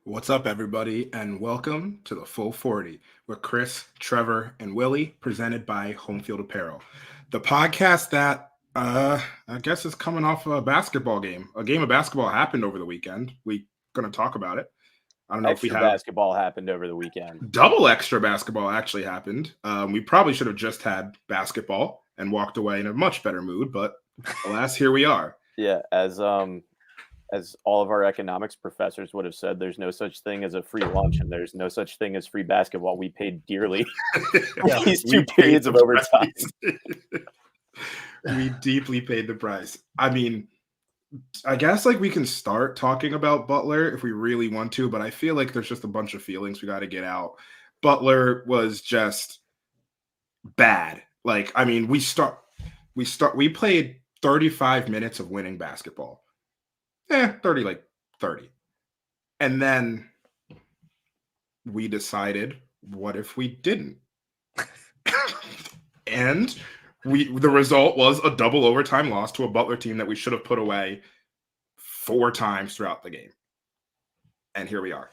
What's up, everybody, and welcome to the Full 40 with Chris, Trevor, and Willie, presented by Home Field Apparel, the podcast that I guess is coming off a basketball game. A game of basketball happened over the weekend. We're going to talk about it. I don't know if we Extra have basketball happened over the weekend. double extra basketball actually happened. We probably should have just had basketball and walked away in a much better mood, but alas, here we are. Yeah, as all of our economics professors would have said, there's no such thing as a free lunch, and there's no such thing as free basketball. We paid dearly for these two periods of overtime. We deeply paid the price. I mean, I guess we can start talking about Butler if we really want to, but I feel like there's just a bunch of feelings we got to get out. Butler was just bad. We played 35 minutes of winning basketball. 30. And then we decided, what if we didn't? And the result was a double overtime loss to a Butler team that we should have put away 4 times throughout the game. And here we are.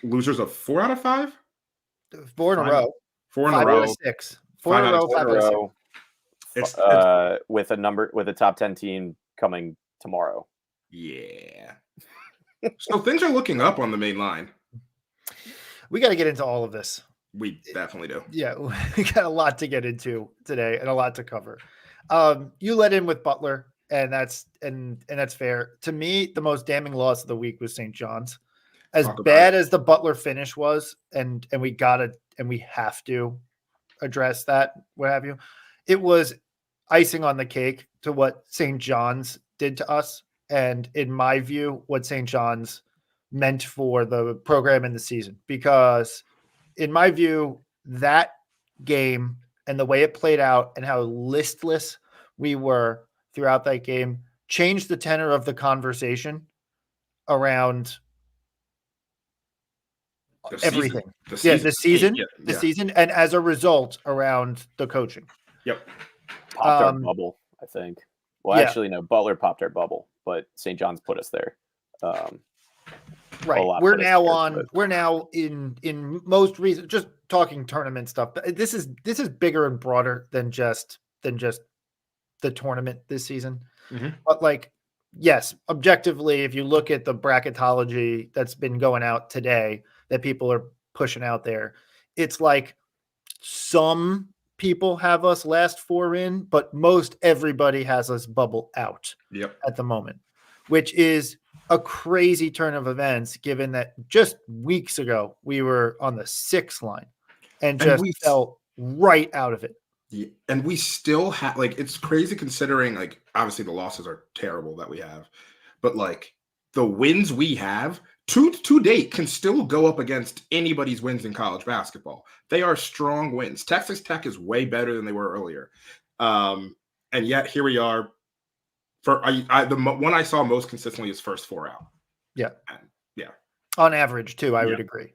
Losers of 4 out of 5? 4 in a row. 4 in a row. 6. 4 in a row. 5 in a row. It's with a top 10 team coming tomorrow. Yeah. So things are looking up on the main line. We got to get into all of this. We definitely do. Yeah, we got a lot to get into today and a lot to cover. You let in with Butler, and that's fair. To me, the most damning loss of the week was St. John's. As bad as the Butler finish was, and we have to address that, what have you. It was icing on the cake to what St. John's did to us. And in my view, what St. John's meant for the program in the season. Because in my view, that game and the way it played out and how listless we were throughout that game changed the tenor of the conversation around everything. The season. And as a result, around the coaching. Yep. Popped our bubble, I think. Well, actually, no, Butler popped our bubble, but St. John's put us there. Right. We're now in most reasons, just talking tournament stuff. This is bigger and broader than just the tournament this season. Mm-hmm. But yes, objectively, if you look at the bracketology that's been going out today that people are pushing out there, it's some people have us last 4 in, but most everybody has us bubble out at the moment, which is a crazy turn of events, given that just weeks ago we were on the 6th line and we fell right out of it. Yeah, and we still have it's crazy considering obviously the losses are terrible that we have, but the wins we have to date can still go up against anybody's wins in college basketball. They are strong wins. Texas Tech is way better than they were earlier. And yet here we are. The one I saw most consistently is first 4 out. Yeah. And, yeah. On average too, I would agree.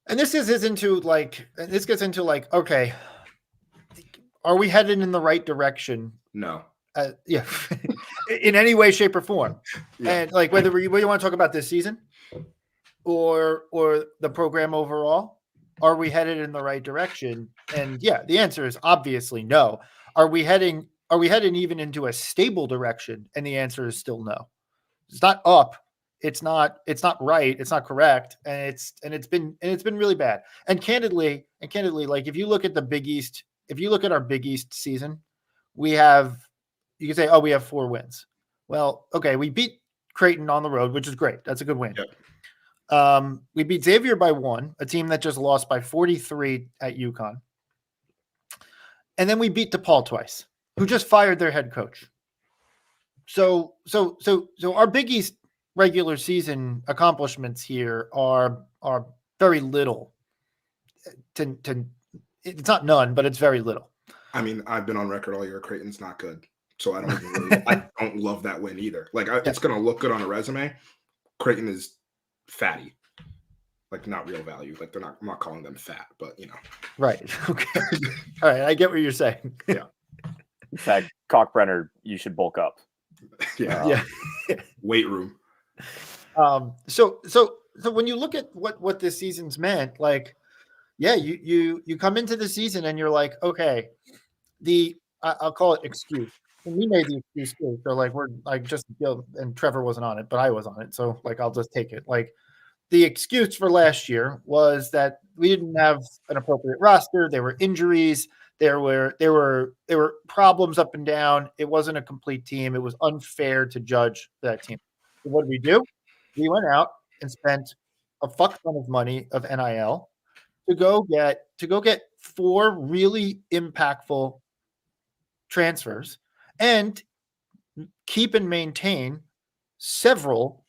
And this gets into okay, are we headed in the right direction? No. In any way, shape, or form. Yeah. And whether you want to talk about this season or the program overall, are we headed in the right direction? And the answer is obviously no. Are we heading even into a stable direction? And the answer is still no. It's not up. It's not right. It's not correct. And it's been really bad. And candidly, if you look at the Big East, if you look at our Big East season, you can say, we have 4 wins. Well, okay, we beat Creighton on the road, which is great. That's a good win. Yep. We beat Xavier by 1, a team that just lost by 43 at UConn. And then we beat DePaul twice, who just fired their head coach. So our Big East regular season accomplishments here are very little. It's not none, but it's very little. I mean, I've been on record all year. Creighton's not good, so I don't love that win either. It's going to look good on a resume. Creighton is fatty, not real value. I'm not calling them fat, but Right. Okay. All right. I get what you're saying. Yeah. In fact, Cockbrenner, you should bulk up. Yeah. Yeah. Weight room. So when you look at what this season's meant, like, yeah, you come into the season and you're like, okay, I'll call it excuse. And we made the excuse too. So like we're like just and Trevor wasn't on it, but I was on it. So like I'll just take it. Like the excuse for last year was that we didn't have an appropriate roster. There were injuries. There were problems up and down. It wasn't a complete team. It was unfair to judge that team. So what did we do? We went out and spent a fuck ton of money of NIL to go get 4 really impactful transfers and keep and maintain several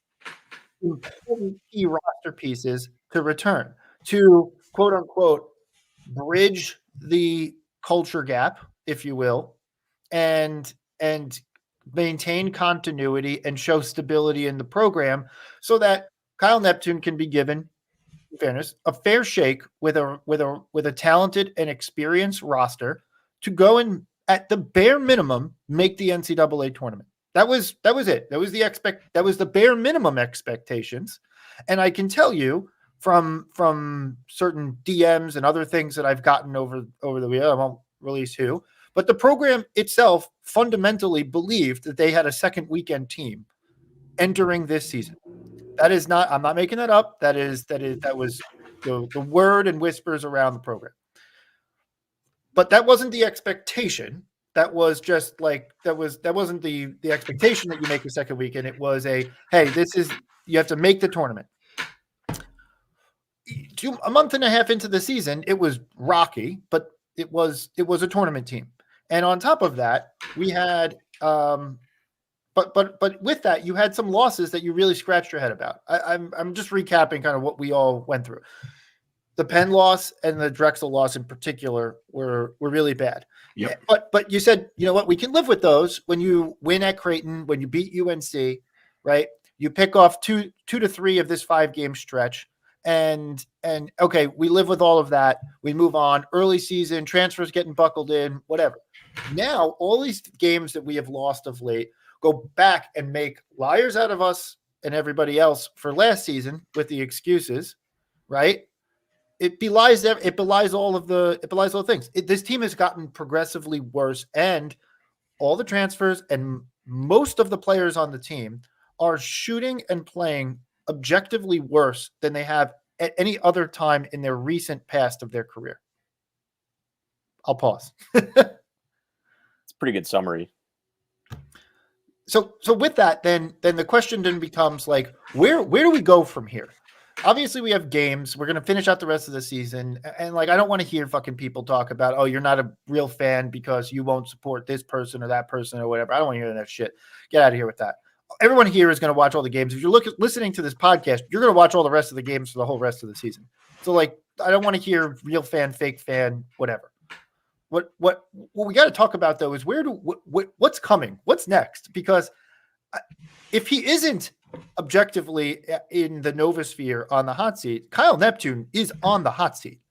important key roster pieces to return to quote unquote bridge the culture gap, if you will, and maintain continuity and show stability in the program so that Kyle Neptune can be given, in fairness, a fair shake with a talented and experienced roster to go and at the bare minimum make the NCAA tournament. That was it. That was the bare minimum expectations. And I can tell you from certain DMs and other things that I've gotten over the year, I won't release who, but the program itself fundamentally believed that they had a second weekend team entering this season. That is not, I'm not making that up. That was the word and whispers around the program. But that wasn't the expectation. That was just like, that wasn't the expectation that you make the second weekend. It was hey, you have to make the tournament. A month and a half into the season, it was rocky, but it was a tournament team. And on top of that, we had, but with that, you had some losses that you really scratched your head about. I'm just recapping kind of what we all went through. The Penn loss and the Drexel loss in particular were really bad. Yep. But you said, you know what, we can live with those when you win at Creighton, when you beat UNC, right? You pick off two to three of this 5-game stretch. And okay, we live with all of that. We move on. Early season, transfers getting buckled in, whatever. Now, all these games that we have lost of late go back and make liars out of us and everybody else for last season with the excuses, right? It belies all the things. This team has gotten progressively worse, and all the transfers and most of the players on the team are shooting and playing objectively worse than they have at any other time in their recent past of their career. I'll pause. It's a pretty good summary. So with that, then the question then becomes like, where do we go from here? Obviously, we have games. We're going to finish out the rest of the season. And like, I don't want to hear fucking people talk about, oh, you're not a real fan because you won't support this person or that person or whatever. I don't want to hear that shit. Get out of here with that. Everyone here is going to watch all the games. If you're listening to this podcast, you're going to watch all the rest of the games for the whole rest of the season. So like, I don't want to hear real fan, fake fan, whatever. What we got to talk about though is what's coming? What's next? Because if he isn't objectively in the Novosphere on the hot seat, Kyle Neptune is on the hot seat.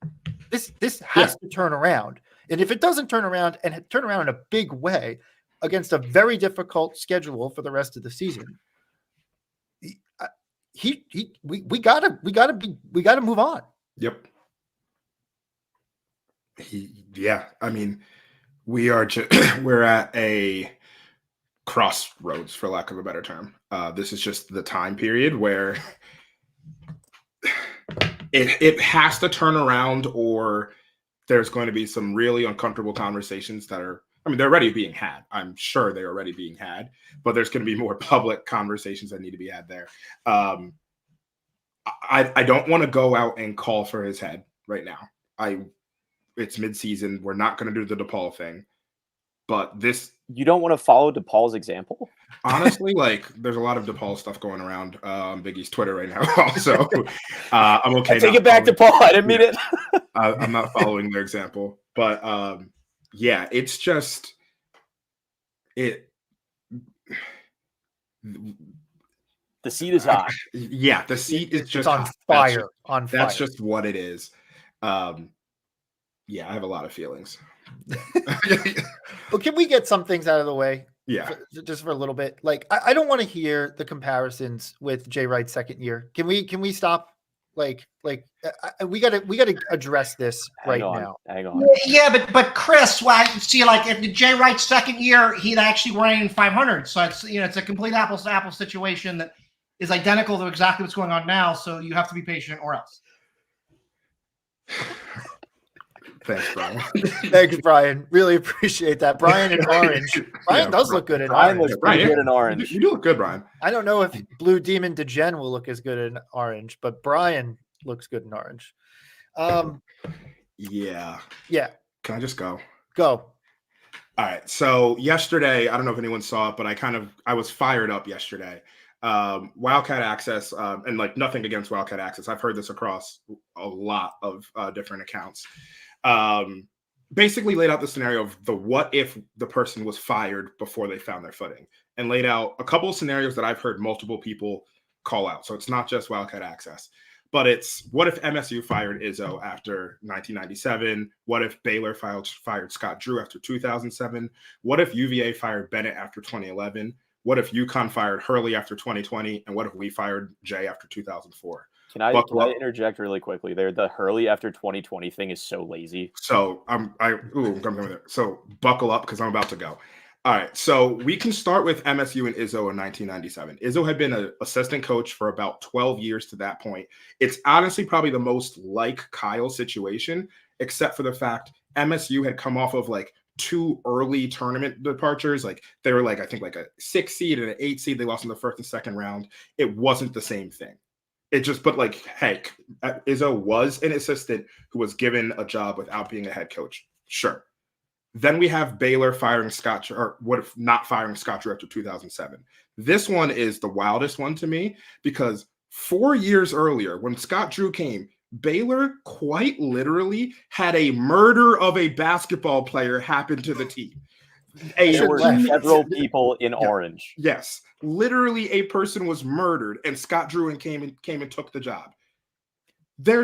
This has to turn around. And if it doesn't turn around and turn around in a big way against a very difficult schedule for the rest of the season, we gotta move on. Yep. I mean, we're at a crossroads, for lack of a better term. This is just the time period where it has to turn around, or there's going to be some really uncomfortable conversations that are, I mean, they're already being had. I'm sure they're already being had, but there's going to be more public conversations that need to be had there. I don't want to go out and call for his head right now. It's midseason. We're not going to do the DePaul thing, but this. You don't want to follow DePaul's example? Honestly, like, there's a lot of DePaul stuff going around Biggie's Twitter right now. Also, I'm okay. Take it back, DePaul. I didn't mean it. I'm not following their example, but yeah, it's just it. The seat is hot. Yeah, the seat is just on hot. fire. That's just what it is. Yeah, I have a lot of feelings. But can we get some things out of the way? Yeah. Just for a little bit. Like, I don't want to hear the comparisons with Jay Wright's second year. Can we stop? We gotta address this Hang on, now. Hang on. Yeah, but Chris, well, see, like if Jay Wright's second year, he'd actually running 500. So it's a complete apples to apples situation that is identical to exactly what's going on now. So you have to be patient, or else. Thanks, Brian. Thanks, Brian. Really appreciate that. Brian in orange. Brian does look good in Brian orange. looks pretty good in orange. You do look good, Brian. I don't know if Blue Demon Degen will look as good in orange, but Brian looks good in orange. Yeah. Can I just go? Go. All right. So yesterday, I don't know if anyone saw it, but I was fired up yesterday. Wildcat Access, and like nothing against Wildcat Access. I've heard this across a lot of different accounts. Basically laid out the scenario of the what if the person was fired before they found their footing, and laid out a couple of scenarios that I've heard multiple people call out. So it's not just Wildcat Access, but it's what if MSU fired Izzo after 1997? What if Baylor fired Scott Drew after 2007? What if UVA fired Bennett after 2011? What if UConn fired Hurley after 2020? And what if we fired Jay after 2004? Can I interject really quickly there? The Hurley after 2020 thing is so lazy. So I'm coming there. So buckle up because I'm about to go. All right. So we can start with MSU and Izzo in 1997. Izzo had been an assistant coach for about 12 years to that point. It's honestly probably the most like Kyle situation, except for the fact MSU had come off of like 2 early tournament departures. Like they were like, I think like a 6 seed and an 8 seed. They lost in the first and second round. It wasn't the same thing. It just, but like, hey, Izzo was an assistant who was given a job without being a head coach. Sure. Then we have Baylor firing Scott, or what if not firing Scott Drew after 2007? This one is the wildest one to me because 4 years earlier, when Scott Drew came, Baylor quite literally had a murder of a basketball player happen to the team. There were several people in orange. Yes. Literally a person was murdered and Scott Drew came and took the job. There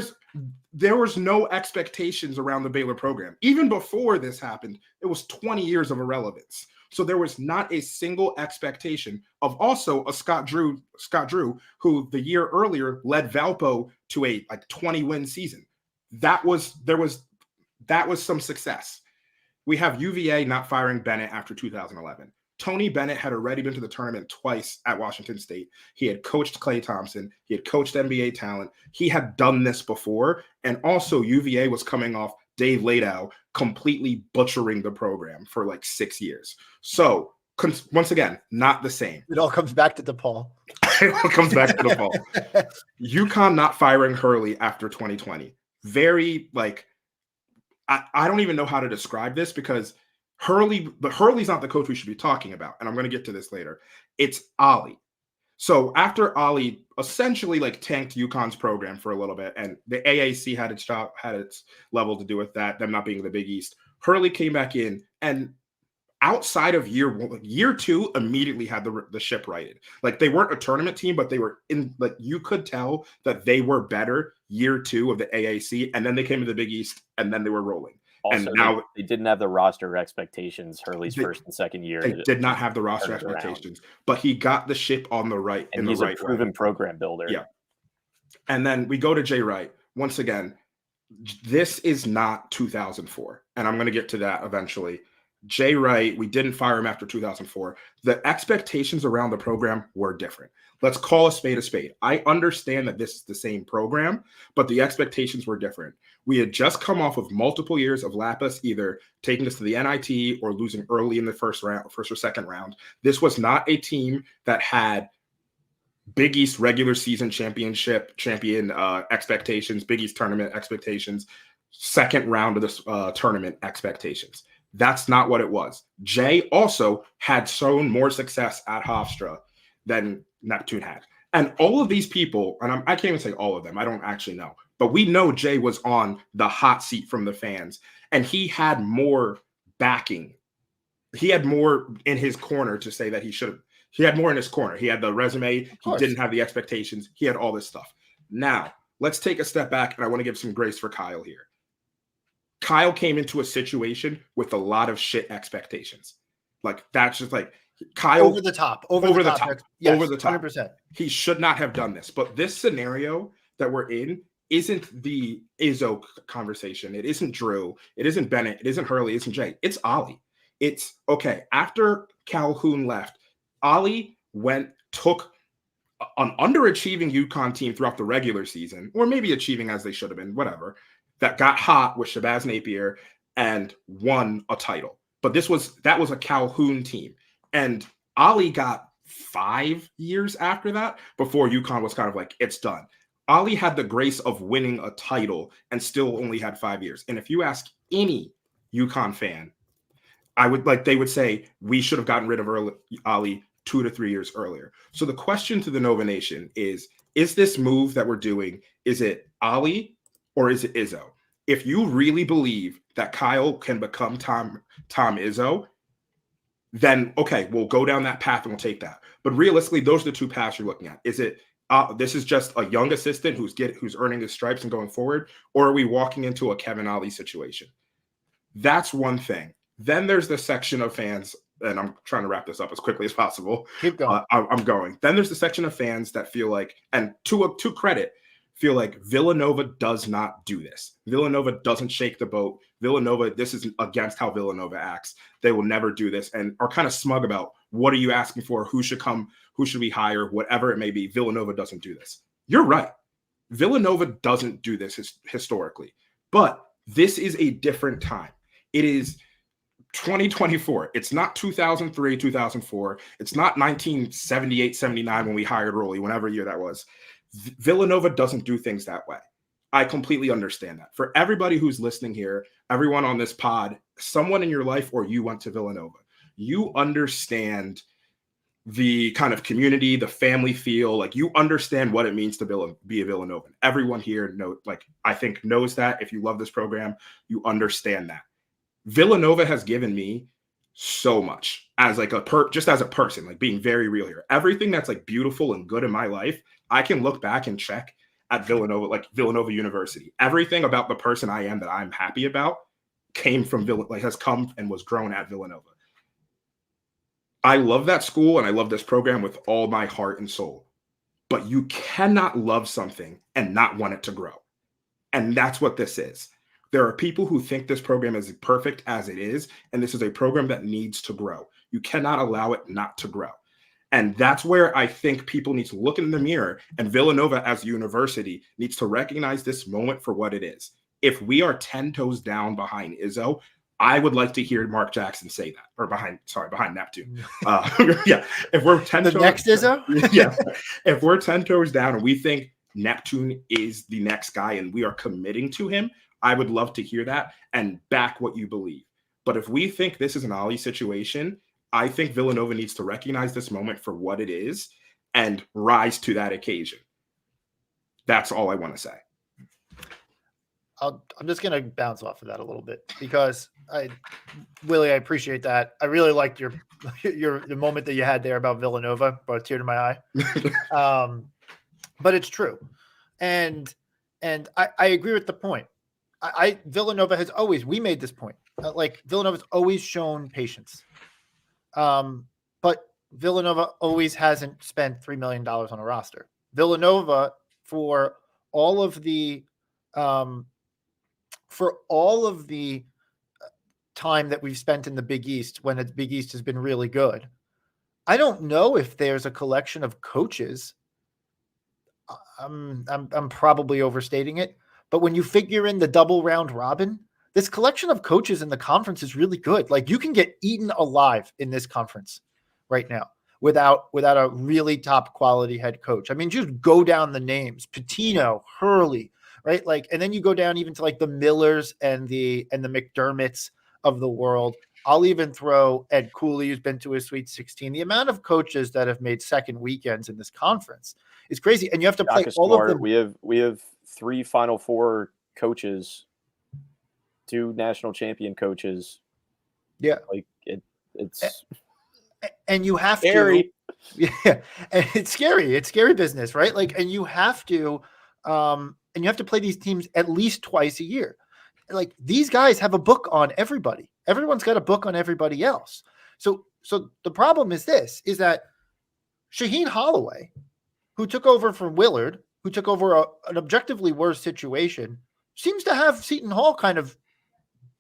was no expectations around the Baylor program. Even before this happened, it was 20 years of irrelevance. So there was not a single expectation of also a Scott Drew, who the year earlier led Valpo to a like 20-win season. That was some success. We have UVA not firing Bennett after 2011. Tony Bennett had already been to the tournament twice at Washington State. He had coached Klay Thompson. He had coached NBA talent. He had done this before. And also UVA was coming off Dave Ladow completely butchering the program for like 6 years. So once again, not the same. It all comes back to DePaul. It all comes back to DePaul. UConn not firing Hurley after 2020. Very like, I don't even know how to describe this because Hurley's not the coach we should be talking about. And I'm going to get to this later. It's Ollie. So after Ollie essentially like tanked UConn's program for a little bit, and the AAC had its level to do with that, them not being the Big East, Hurley came back in and outside of year 2 immediately had the ship righted. Like they weren't a tournament team, but they were in, like you could tell that they were better year 2 of the AAC, and then they came to the Big East and then they were rolling. Also, and now they didn't have the roster expectations Hurley's first and second year. They did not have the roster expectations, but he got the ship on the right. And he's a proven program builder. Yeah. And then we go to Jay Wright. Once again, this is not 2004. And I'm going to get to that eventually. Jay Wright, we didn't fire him after 2004. The expectations around the program were different. Let's call a spade a spade. I understand that this is the same program, but the expectations were different. We had just come off of multiple years of Lapis either taking us to the NIT or losing early in the first or second round. This was not a team that had Big East regular season champion expectations, Big East tournament expectations, second round of this tournament expectations. That's not what it was. Jay also had shown more success at Hofstra than Neptune had. And all of these people, and I can't even say all of them, I don't actually know, but we know Jay was on the hot seat from the fans, and he had more backing. He had more in his corner to say that he should have. He had more in his corner. He had the resume. He didn't have the expectations. He had all this stuff. Now, let's take a step back, and I want to give some grace for Kyle here. Kyle came into a situation with a lot of shit expectations. Like, that's just like, Kyle over the top. Yes, over the top. 100%. He should not have done this. But this scenario that we're in isn't the Izzo conversation. It isn't Drew. It isn't Bennett. It isn't Hurley. It isn't Jay. It's Ollie. It's okay. After Calhoun left, Ollie took an underachieving UConn team throughout the regular season, or maybe achieving as they should have been, whatever, that got hot with Shabazz Napier and won a title. But that was a Calhoun team. And Ollie got 5 years after that before UConn was kind of like, it's done. Ollie had the grace of winning a title and still only had 5 years. And if you ask any UConn fan, they would say we should have gotten rid of Ollie 2 to 3 years earlier. So the question to the Nova Nation is this move that we're doing, is it Ollie or is it Izzo? If you really believe that Kyle can become Tom Izzo, then okay, we'll go down that path and we'll take that. But realistically, those are the two paths you're looking at. Is it this is just a young assistant who's earning his stripes and going forward, or are we walking into a Kevin Ollie situation? That's one thing. Then there's the section of fans, and I'm trying to wrap this up as quickly as possible. Keep going. I'm going. Then there's the section of fans that feel like, and to credit, feel like Villanova does not do this. Villanova doesn't shake the boat. Villanova, this is against how Villanova acts. They will never do this, and are kind of smug about what are you asking for? Who should come? Who should we hire? Whatever it may be, Villanova doesn't do this. You're right. Villanova doesn't do this historically, but this is a different time. It is 2024. It's not 2003, 2004. It's not 1978, 79 when we hired Rolly, whenever year that was. Villanova doesn't do things that way. I completely understand that. For everybody who's listening here, everyone on this pod, someone in your life or you went to Villanova, you understand the kind of community, the family feel, like you understand what it means to be a Villanovan. Everyone here I think knows that. If you love this program, you understand that. Villanova has given me so much as just as a person, like being very real here. Everything that's like beautiful and good in my life, I can look back and check at Villanova, like Villanova University. Everything about the person I am that I'm happy about came from has come and was grown at Villanova. I love that school and I love this program with all my heart and soul, but you cannot love something and not want it to grow. And that's what this is. There are people who think this program is perfect as it is, and this is a program that needs to grow. You cannot allow it not to grow. And that's where I think people need to look in the mirror, and Villanova as a university needs to recognize this moment for what it is. If we are 10 toes down behind Izzo, I would like to hear Mark Jackson say that, or behind Neptune. Yeah, if we're 10 toes next Izzo, yeah, if we're 10 toes down and we think Neptune is the next guy and we are committing to him, I would love to hear that and back what you believe. But if we think this is an Ollie situation, I think Villanova needs to recognize this moment for what it is and rise to that occasion. That's all I want to say. I'm just going to bounce off of that a little bit because Willie, I appreciate that. I really liked the moment that you had there about Villanova, brought a tear to my eye. But it's true. And I agree with the point. Villanova has always, we made this point, Villanova's always shown patience. But Villanova always hasn't spent $3 million on a roster. Villanova, for all of the time that we've spent in the Big East, when the Big East has been really good, I don't know if there's a collection of coaches. I'm probably overstating it, but when you figure in the double round robin, this collection of coaches in the conference is really good. Like you can get eaten alive in this conference right now without a really top quality head coach. I mean, just go down the names: Pitino, Hurley, right? And then you go down even to the Millers and the McDermotts of the world. I'll even throw Ed Cooley, who's been to his Sweet 16. The amount of coaches that have made second weekends in this conference is crazy. And you have to play all of them. We have 3 Final Four coaches, 2 national champion coaches. Yeah. It's and you have scary. To, yeah, and it's scary. It's scary business, right? And you have to play these teams at least twice a year. These guys have a book on everybody. Everyone's got a book on everybody else. So the problem is is that Shaheen Holloway, who took over from Willard, who took over an objectively worse situation, seems to have Seton Hall kind of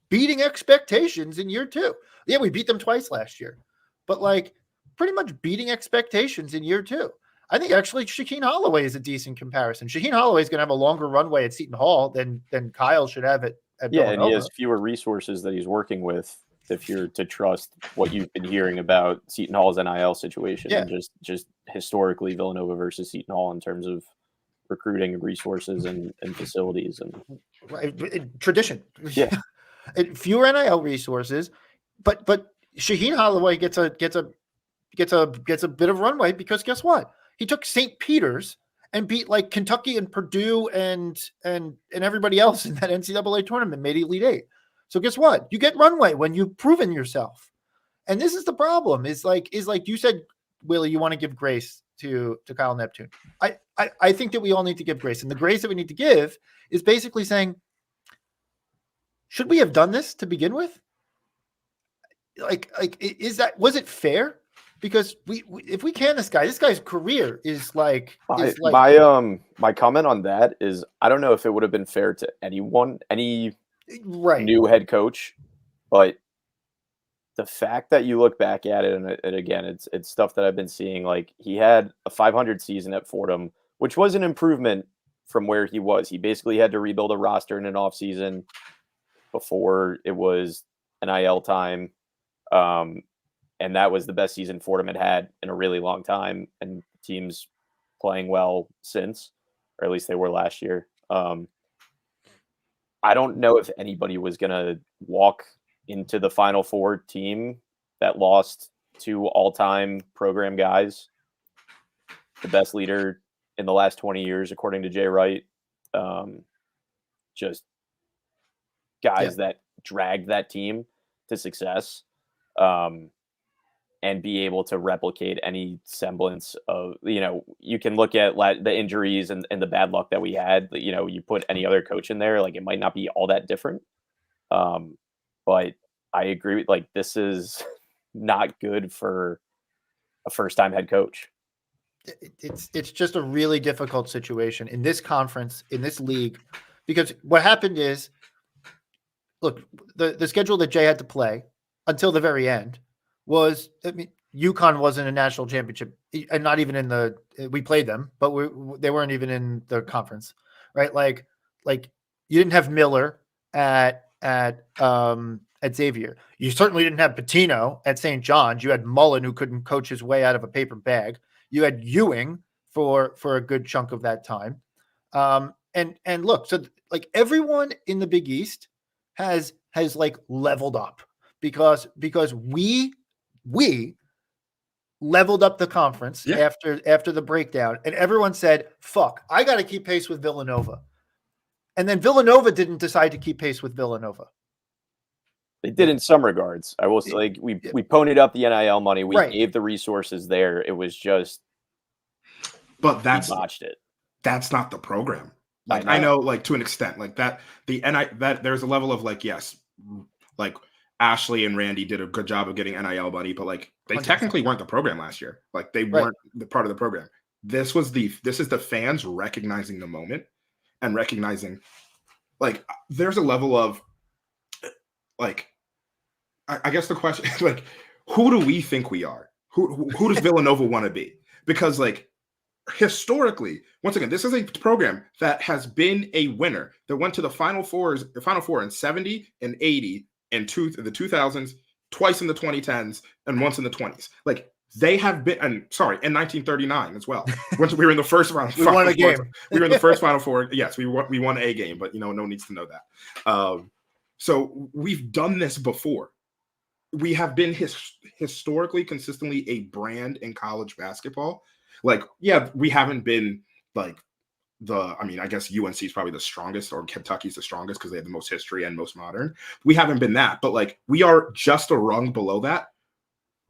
beating expectations in year 2. Yeah, we beat them twice last year, but like pretty much beating expectations in year 2. I think actually Shaheen Holloway is a decent comparison. Shaheen Holloway is going to have a longer runway at Seton Hall than Kyle should have at Villanova. And he has fewer resources that he's working with. If you're to trust what you've been hearing about Seton Hall's NIL situation, and just historically Villanova versus Seton Hall in terms of recruiting and resources and facilities and tradition. Yeah. Fewer NIL resources, but Shaheen Holloway gets a bit of runway because guess what? He took St. Peter's and beat like Kentucky and Purdue and everybody else in that NCAA tournament, made Elite 8. So guess what? You get runway when you've proven yourself. And this is the problem. Is like you said, Willie, you want to give grace to Kyle Neptune. I think that we all need to give grace. And the grace that we need to give is basically saying, should we have done this to begin with? Was it fair? Because if we can this guy's career is like my comment on that is I don't know if it would have been fair to anyone, any new head coach, but the fact that you look back at it and again it's stuff that I've been seeing, like he had a 500 season at Fordham, which was an improvement from where he was. He basically had to rebuild a roster in an off season before it was NIL time. And that was the best season Fordham had in a really long time. And teams playing well since, or at least they were last year. I don't know if anybody was going to walk into the Final Four team that lost 2 all-time program guys, the best leader in the last 20 years, according to Jay Wright. Just guys that dragged that team to success. And be able to replicate any semblance of, you can look at the injuries and the bad luck that we had. You put any other coach in there, like it might not be all that different. But I agree with, like, this is not good for a first-time head coach. It's just a really difficult situation in this conference, in this league, because what happened is, look, the schedule that Jay had to play until the very end was, UConn wasn't a national championship, and not even in we played them, but they weren't even in the conference, right? Like you didn't have Miller at Xavier. You certainly didn't have Pitino at St. John's. You had Mullen, who couldn't coach his way out of a paper bag. You had Ewing for a good chunk of that time. And look, so like everyone in the Big East has like leveled up because we leveled up the conference after the breakdown, and everyone said, fuck, I got to keep pace with Villanova. And then Villanova didn't decide to keep pace with Villanova. They did in some regards. I will say, like, we ponied up the NIL money. We gave the resources there. It was just, but we botched it. That's not the program. Like I know, like to an extent, like that there's a level of like, yes, like Ashley and Randy did a good job of getting NIL money, but like they 100%. Technically weren't the program last year. Like they weren't the part of the program. This is the fans recognizing the moment and recognizing, like, there's a level of, like, I guess the question is, like, who do we think we are? Who does Villanova want to be? Because, like, historically, once again, this is a program that has been a winner that went to the Final Four in 70 and 80 and the 2000s, twice in the 2010s, and once in the 20s. Like, they have been, and sorry, in 1939 as well. Once we were in the first round, we won a game. We were in the first Final Four. Yes, we won a game, but no one needs to know that. So we've done this before. We have been historically, consistently a brand in college basketball. Like, yeah, we haven't been like I guess UNC is probably the strongest, or Kentucky's the strongest because they have the most history and most modern. We haven't been that, but like we are just a rung below that.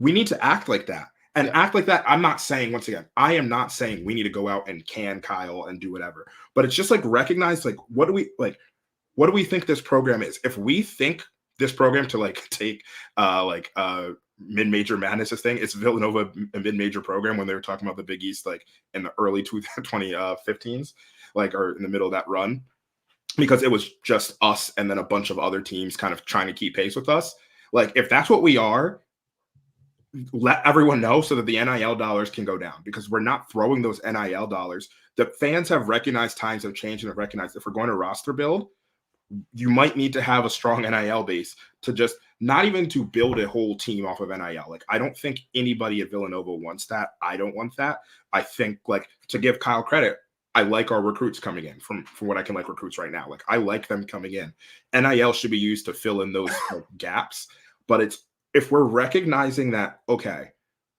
We need to act like that. And act like that. I'm not saying, once again, I am not saying we need to go out and can Kyle and do whatever. But it's just like recognize, like, what do we think this program is? If we think this program to like take mid-major madness thing. It's Villanova, a mid-major program, when they were talking about the Big East, like in the early 2015s, like, or in the middle of that run, because it was just us and then a bunch of other teams kind of trying to keep pace with us. Like, if that's what we are, let everyone know so that the NIL dollars can go down, because we're not throwing those NIL dollars. The fans have recognized times have changed and have recognized if we're going to roster build, you might need to have a strong NIL base to just not even to build a whole team off of NIL. Like, I don't think anybody at Villanova wants that. I don't want that. I think, like, to give Kyle credit, I like our recruits coming in from what I can like recruits right now. Like, I like them coming in. NIL should be used to fill in those like, gaps. But it's, if we're recognizing that, okay,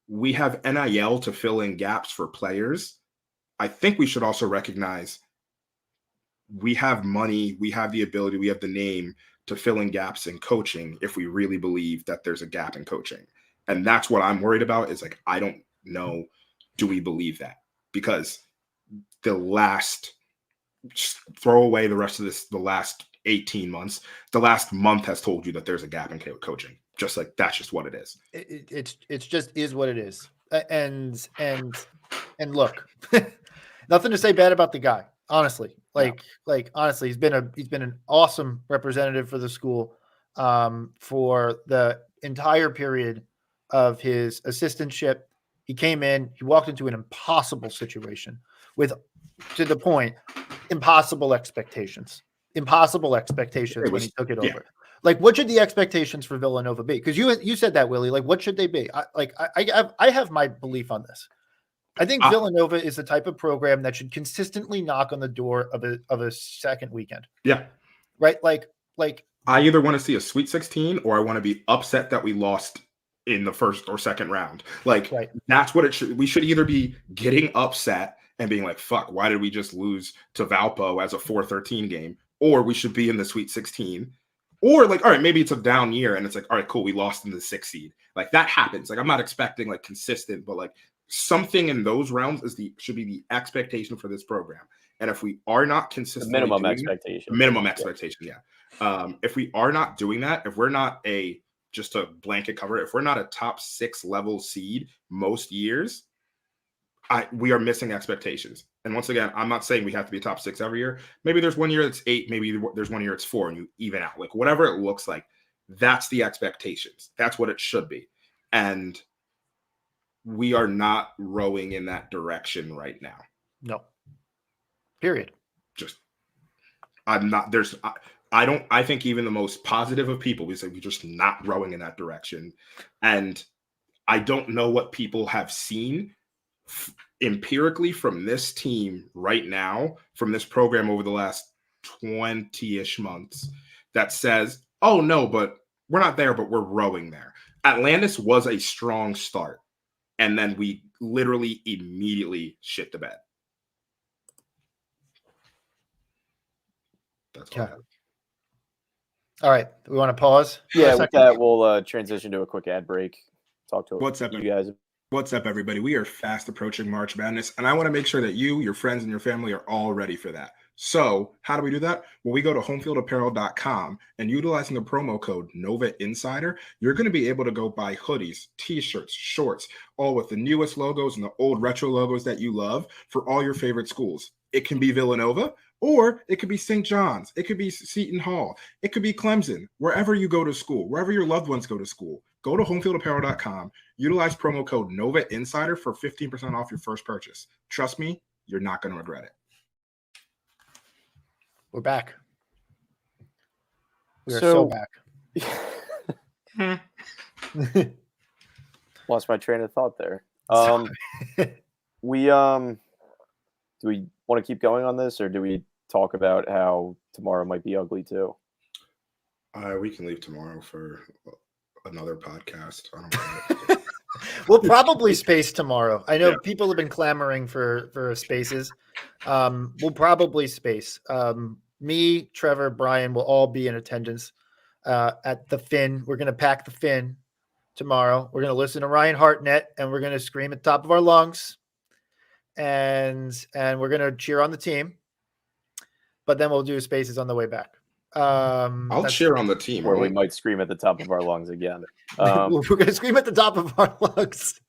we have NIL to fill in gaps for players, I think we should also recognize we have money, we have the ability, we have the name to fill in gaps in coaching if we really believe that there's a gap in coaching. And that's what I'm worried about, is like, I don't know, do we believe that? Because just throw away the rest of this, the last 18 months, the last month has told you that there's a gap in coaching. Just like, that's just what it is. It's just is what it is. And look, nothing to say bad about the guy, honestly. Honestly, he's been an awesome representative for the school for the entire period of his assistantship. He came in, he walked into an impossible situation with, to the point, impossible expectations when he took it over. Like, what should the expectations for Villanova be? Because you said that, Willie. Like, what should they be? I have my belief on this. I think Villanova is the type of program that should consistently knock on the door of a second weekend. Yeah. Right. Like I either want to see a Sweet 16 or I want to be upset that we lost in the first or second round. Like, right. That's what it should. We should either be getting upset and being like, fuck, why did we just lose to Valpo as a 4-13 game? Or we should be in the Sweet 16. Or like, all right, maybe it's a down year and it's like, all right, cool, we lost in the 6th seed. Like, that happens. Like, I'm not expecting like consistent, but like something in those realms should be the expectation for this program. And if we are not consistent, minimum expectation. If we are not doing that, if we're not just a blanket cover, if we're not a top 6 level seed most years, we are missing expectations. And once again, I'm not saying we have to be top 6 every year. Maybe there's one year it's 8, maybe there's one year it's 4, and you even out. Like, whatever it looks like, that's the expectations. That's what it should be. And we are not rowing in that direction right now. No. Period. I think even the most positive of people, we say we're just not rowing in that direction. And I don't know what people have seen empirically from this team right now, from this program over the last 20-ish months, that says, oh no, but we're not there, but we're rowing there. Atlantis was a strong start. And then we literally immediately shit the bed. That's all. Okay. All right. We want to pause? Yeah, with that, we'll transition to a quick ad break. Talk to What's up, you guys. What's up, everybody? We are fast approaching March Madness, and I want to make sure that you, your friends, and your family are all ready for that. So how do we do that? Well, we go to homefieldapparel.com, and utilizing the promo code Nova Insider, you're going to be able to go buy hoodies, t-shirts, shorts, all with the newest logos and the old retro logos that you love for all your favorite schools. It can be Villanova, or it could be St. John's. It could be Seton Hall. It could be Clemson. Wherever you go to school, wherever your loved ones go to school, go to homefieldapparel.com. Utilize promo code Nova Insider for 15% off your first purchase. Trust me, you're not going to regret it. We're back. We are so back. Lost my train of thought there. We do we want to keep going on this, or do we talk about how tomorrow might be ugly too? We can leave tomorrow for another podcast. I don't know. We'll probably space tomorrow. I know people have been clamoring for spaces. We'll probably space. Me, Trevor, Brian will all be in attendance at the Finn. We're going to pack the Finn tomorrow. We're going to listen to Ryan Hartnett, and we're going to scream at the top of our lungs, and we're going to cheer on the team. But then we'll do spaces on the way back. I'll cheer on the team. Or we might scream at the top of our lungs again. We're going to scream at the top of our lungs.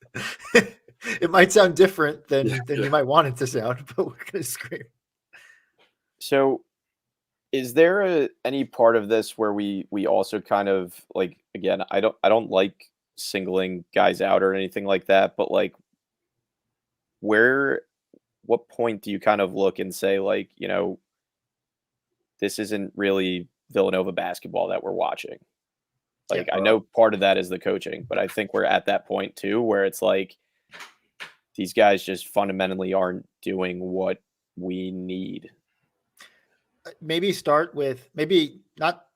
It might sound different than you might want it to sound, but we're going to scream. So is there any part of this where we also kind of like, again, I don't like singling guys out or anything like that, but like what point do you kind of look and say, like, this isn't really Villanova basketball that we're watching? Like, I know part of that is the coaching, but I think we're at that point too, where it's like these guys just fundamentally aren't doing what we need. Maybe start with not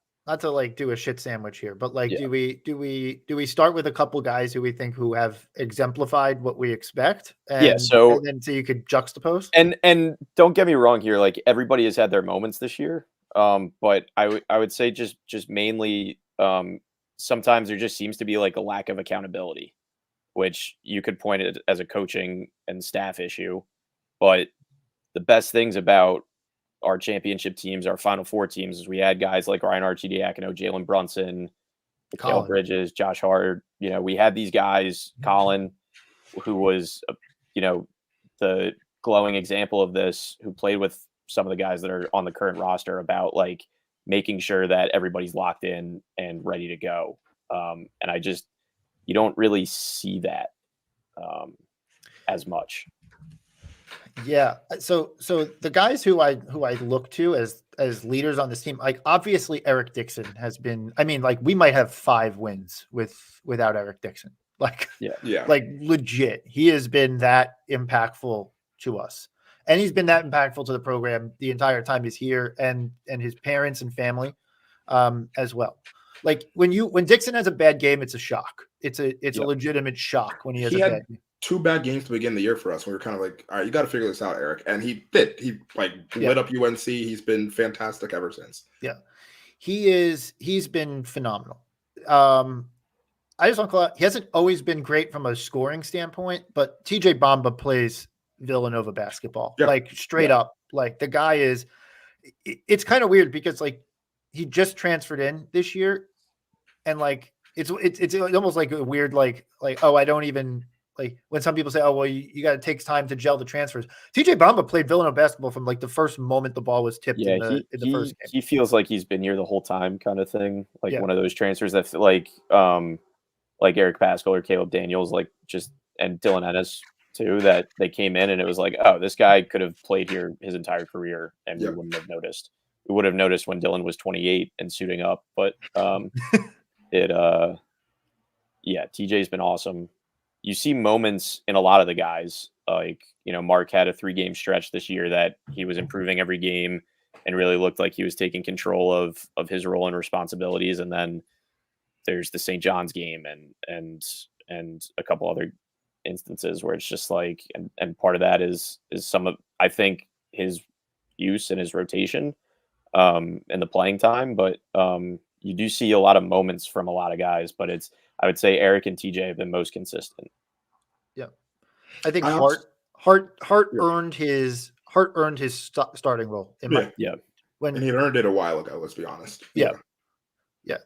to like do a shit sandwich here, but like, do we start with a couple guys who have exemplified what we expect? And then so you could juxtapose. And don't get me wrong here, like everybody has had their moments this year. But I would say just mainly sometimes there just seems to be like a lack of accountability, which you could point it as a coaching and staff issue. But the best things about our championship teams, our Final Four teams, is we had guys like Ryan Arcidiacono, Jalen Brunson, Mikal Bridges, Josh Hart. We had these guys, Colin, who was, the glowing example of this, who played with some of the guys that are on the current roster, about like making sure that everybody's locked in and ready to go. And you don't really see that as much. Yeah. So the guys who I look to as leaders on this team, like obviously Eric Dixon has been, like we might have 5 wins without Eric Dixon. Like, like legit. He has been that impactful to us. And he's been that impactful to the program the entire time he's here, and his parents and family as well. Like when Dixon has a bad game, it's a shock. It's a legitimate shock when he has a bad game. 2 bad games to begin the year for us. We were kind of like, all right, you got to figure this out, Eric. And he did. He lit up UNC. He's been fantastic ever since. Yeah. He's been phenomenal. I just want to call out, he hasn't always been great from a scoring standpoint, but TJ Bamba plays Villanova basketball, like straight up. Like the guy is, it's kind of weird because like he just transferred in this year, and like it's almost like a weird like oh, I don't even like when some people say, oh well, you got to take time to gel the transfers. TJ Bamba played Villanova basketball from like the first moment the ball was tipped in the first game. He feels like he's been here the whole time, kind of thing. Like one of those transfers that like Eric Pascal or Caleb Daniels, like and Dylan Ennis too, that they came in and it was like, oh, this guy could have played here his entire career and we wouldn't have noticed. We would have noticed when Dylan was 28 and suiting up, but TJ's been awesome. You see moments in a lot of the guys, like, Mark had a 3-game stretch this year that he was improving every game and really looked like he was taking control of his role and responsibilities. And then there's the St. John's game and a couple other instances where it's just like, and part of that is some of, I think, his use and his rotation and the playing time. But you do see a lot of moments from a lot of guys, but I would say Eric and TJ have been most consistent. Yeah. I think Hart earned his starting role. And he earned it a while ago, let's be honest. Yeah,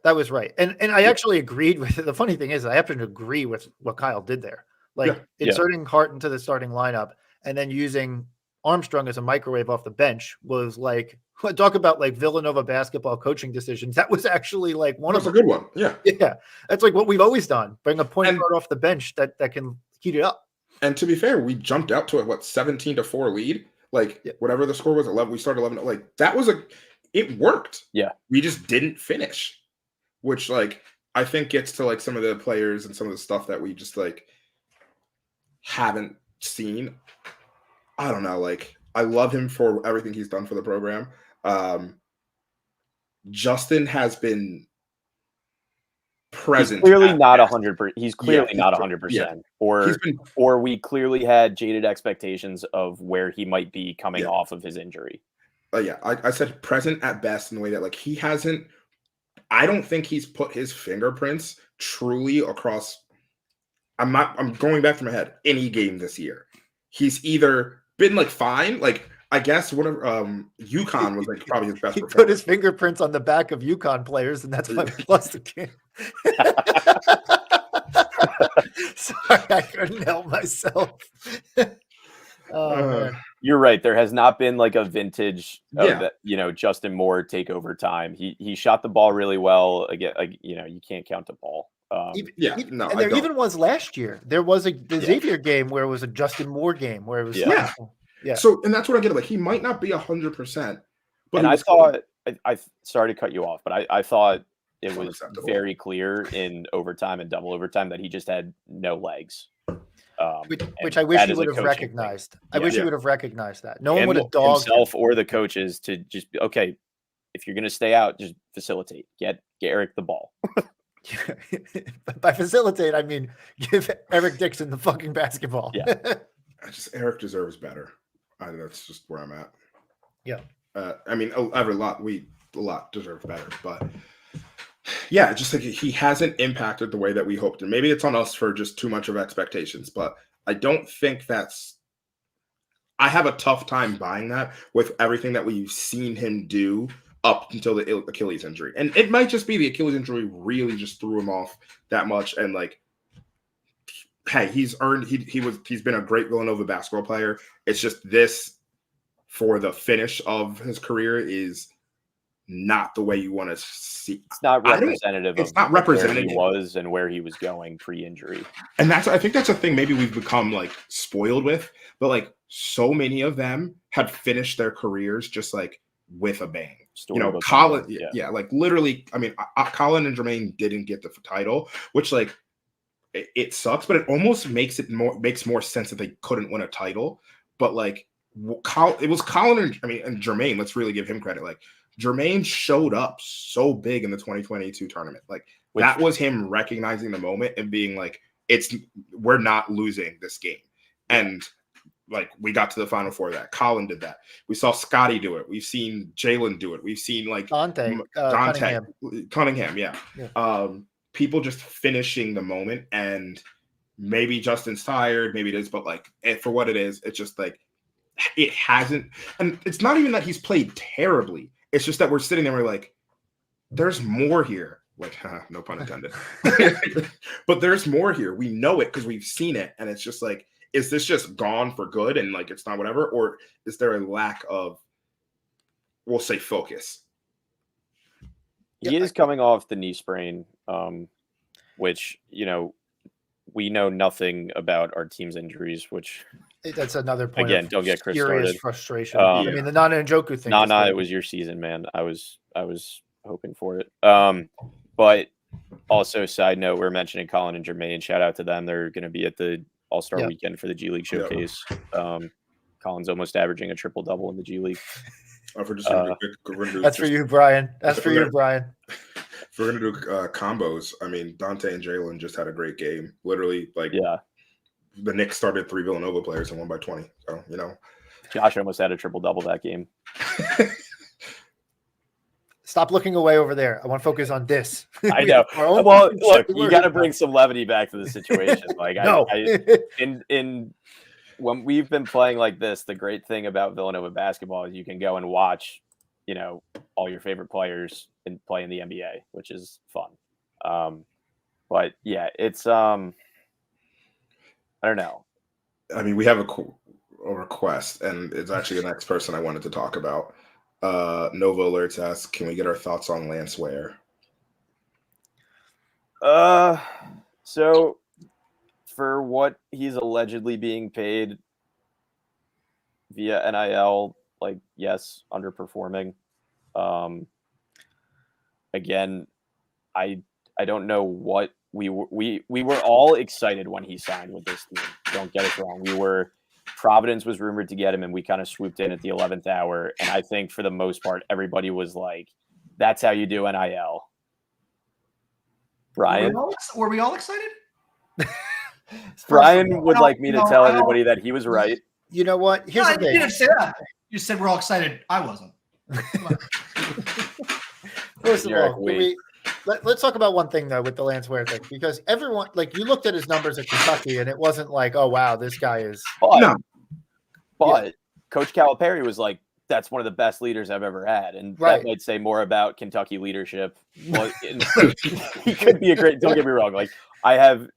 that was right. And I actually agreed with it. The funny thing is I happen to agree with what Kyle did there. Like inserting Hart into the starting lineup and then using Armstrong as a microwave off the bench was like, talk about like Villanova basketball coaching decisions. That was actually like a good one. Yeah. Yeah. That's like what we've always done. Bring a point guard off the bench that can heat it up. And to be fair, we jumped out to a 17-4 lead. Like whatever the score was, 11. We started 11. Like that was it worked. Yeah. We just didn't finish, which like I think gets to like some of the players and some of the stuff that we just like haven't seen. I don't know. Like I love him for everything he's done for the program. Justin has been present. He's clearly not 100%. He's clearly not 100%. Or we clearly had jaded expectations of where he might be coming off of his injury. I said present at best in the way that like he hasn't. I don't think he's put his fingerprints truly across. I'm going back to my head. Any game this year, he's either been like fine, like I guess one of UConn was like probably his best. He put his fingerprints on the back of UConn players, and that's why we lost the game. Sorry, I couldn't help myself. Man. You're right. There has not been like a vintage of Yeah. that, Justin Moore takeover time. He shot the ball really well. Again, you can't count the ball. And I there don't. even was last year. There was the Xavier game where it was a Justin Moore game where it was Yeah. So, and that's what I get. Like, he might not be 100%, but And I thought, I sorry to cut you off, but I thought it was Unacceptable. very clear in overtime and double overtime that he just had no legs. Which I wish he would have recognized. I wish he would have recognized that. No one would have dogged himself or the coaches to just be, okay, if you're going to stay out, just facilitate. Get Eric the ball. By facilitate, I mean give Eric Dixon the fucking basketball. Yeah. Eric deserves better. That's just where I'm at. Yeah. I mean, a lot deserve better, but yeah, just like he hasn't impacted the way that we hoped. And maybe it's on us for just too much of expectations, but I don't think I have a tough time buying that with everything that we've seen him do up until the Achilles injury. And it might just be the Achilles injury really just threw him off that much. And like, hey, he's been a great Villanova basketball player. It's just this for the finish of his career is not the way you want to see. It's not representative of where he was and where he was going pre-injury. And I think that's a thing maybe we've become like spoiled with, but like so many of them had finished their careers just like with a bang. Colin, like literally, I mean, Colin and Jermaine didn't get the title, which like it sucks, but it almost makes more sense that they couldn't win a title. But like it was Colin and Jermaine. Let's really give him credit. Like Jermaine showed up so big in the 2022 tournament. Like that was him recognizing the moment and being like, we're not losing this game. And like we got to the Final Four of that. Colin did that. We saw Scotty do it. We've seen Jalen do it. We've seen like Dante Cunningham. Yeah. People just finishing the moment, and maybe Justin's tired, maybe it is, but like for what it is, it's just like it hasn't. And it's not even that he's played terribly. It's just that we're sitting there, we're like, there's more here. Like, no pun intended. But there's more here. We know it because we've seen it, and it's just like, is this just gone for good and like it's not whatever, or is there a lack of, we'll say, focus? He is coming off the knee sprain, which we know nothing about our team's injuries, which that's another point. Again, don't get Chris started. Frustration. I mean, the Nana Njoku thing. It was your season, man. I was hoping for it. But also, side note, we're mentioning Colin and Jermaine. Shout out to them. They're going to be at the All-Star weekend for the G League Showcase. Colin's almost averaging a triple-double in the G League. That's for you, Brian. That's for you, Brian. If we're gonna do combos, I mean, Dante and Jalen just had a great game. Literally, like, the Knicks started 3 Villanova players and won by 20. So Josh almost had a triple-double that game. Stop looking away over there. I want to focus on this. I know. Well, look, you got to bring some levity back to the situation. Like, no. In when we've been playing like this, the great thing about Villanova basketball is you can go and watch, all your favorite players and play in the NBA, which is fun. But yeah, it's I don't know. I mean, we have a request, and it's actually the next person I wanted to talk about. Nova Alerts asks, can we get our thoughts on Lance Ware? So for what he's allegedly being paid via NIL, like, yes, underperforming. Again, I don't know what we were all excited when he signed with this team. Don't get us wrong. Providence was rumored to get him, and we kind of swooped in at the 11th hour. And I think for the most part, everybody was like, that's how you do NIL. Brian? Were we all excited? Brian would like me to tell everybody that he was right. You know what? Here's the thing. You didn't say that. You said we're all excited. I wasn't. First of all, let's talk about one thing, though, with the Lance Ware thing, because everyone, like, you looked at his numbers at Kentucky, and it wasn't like, oh, wow, this guy is. But Coach Calipari was like, that's one of the best leaders I've ever had. And that might say more about Kentucky leadership. Well, he could be a great, don't get me wrong. Like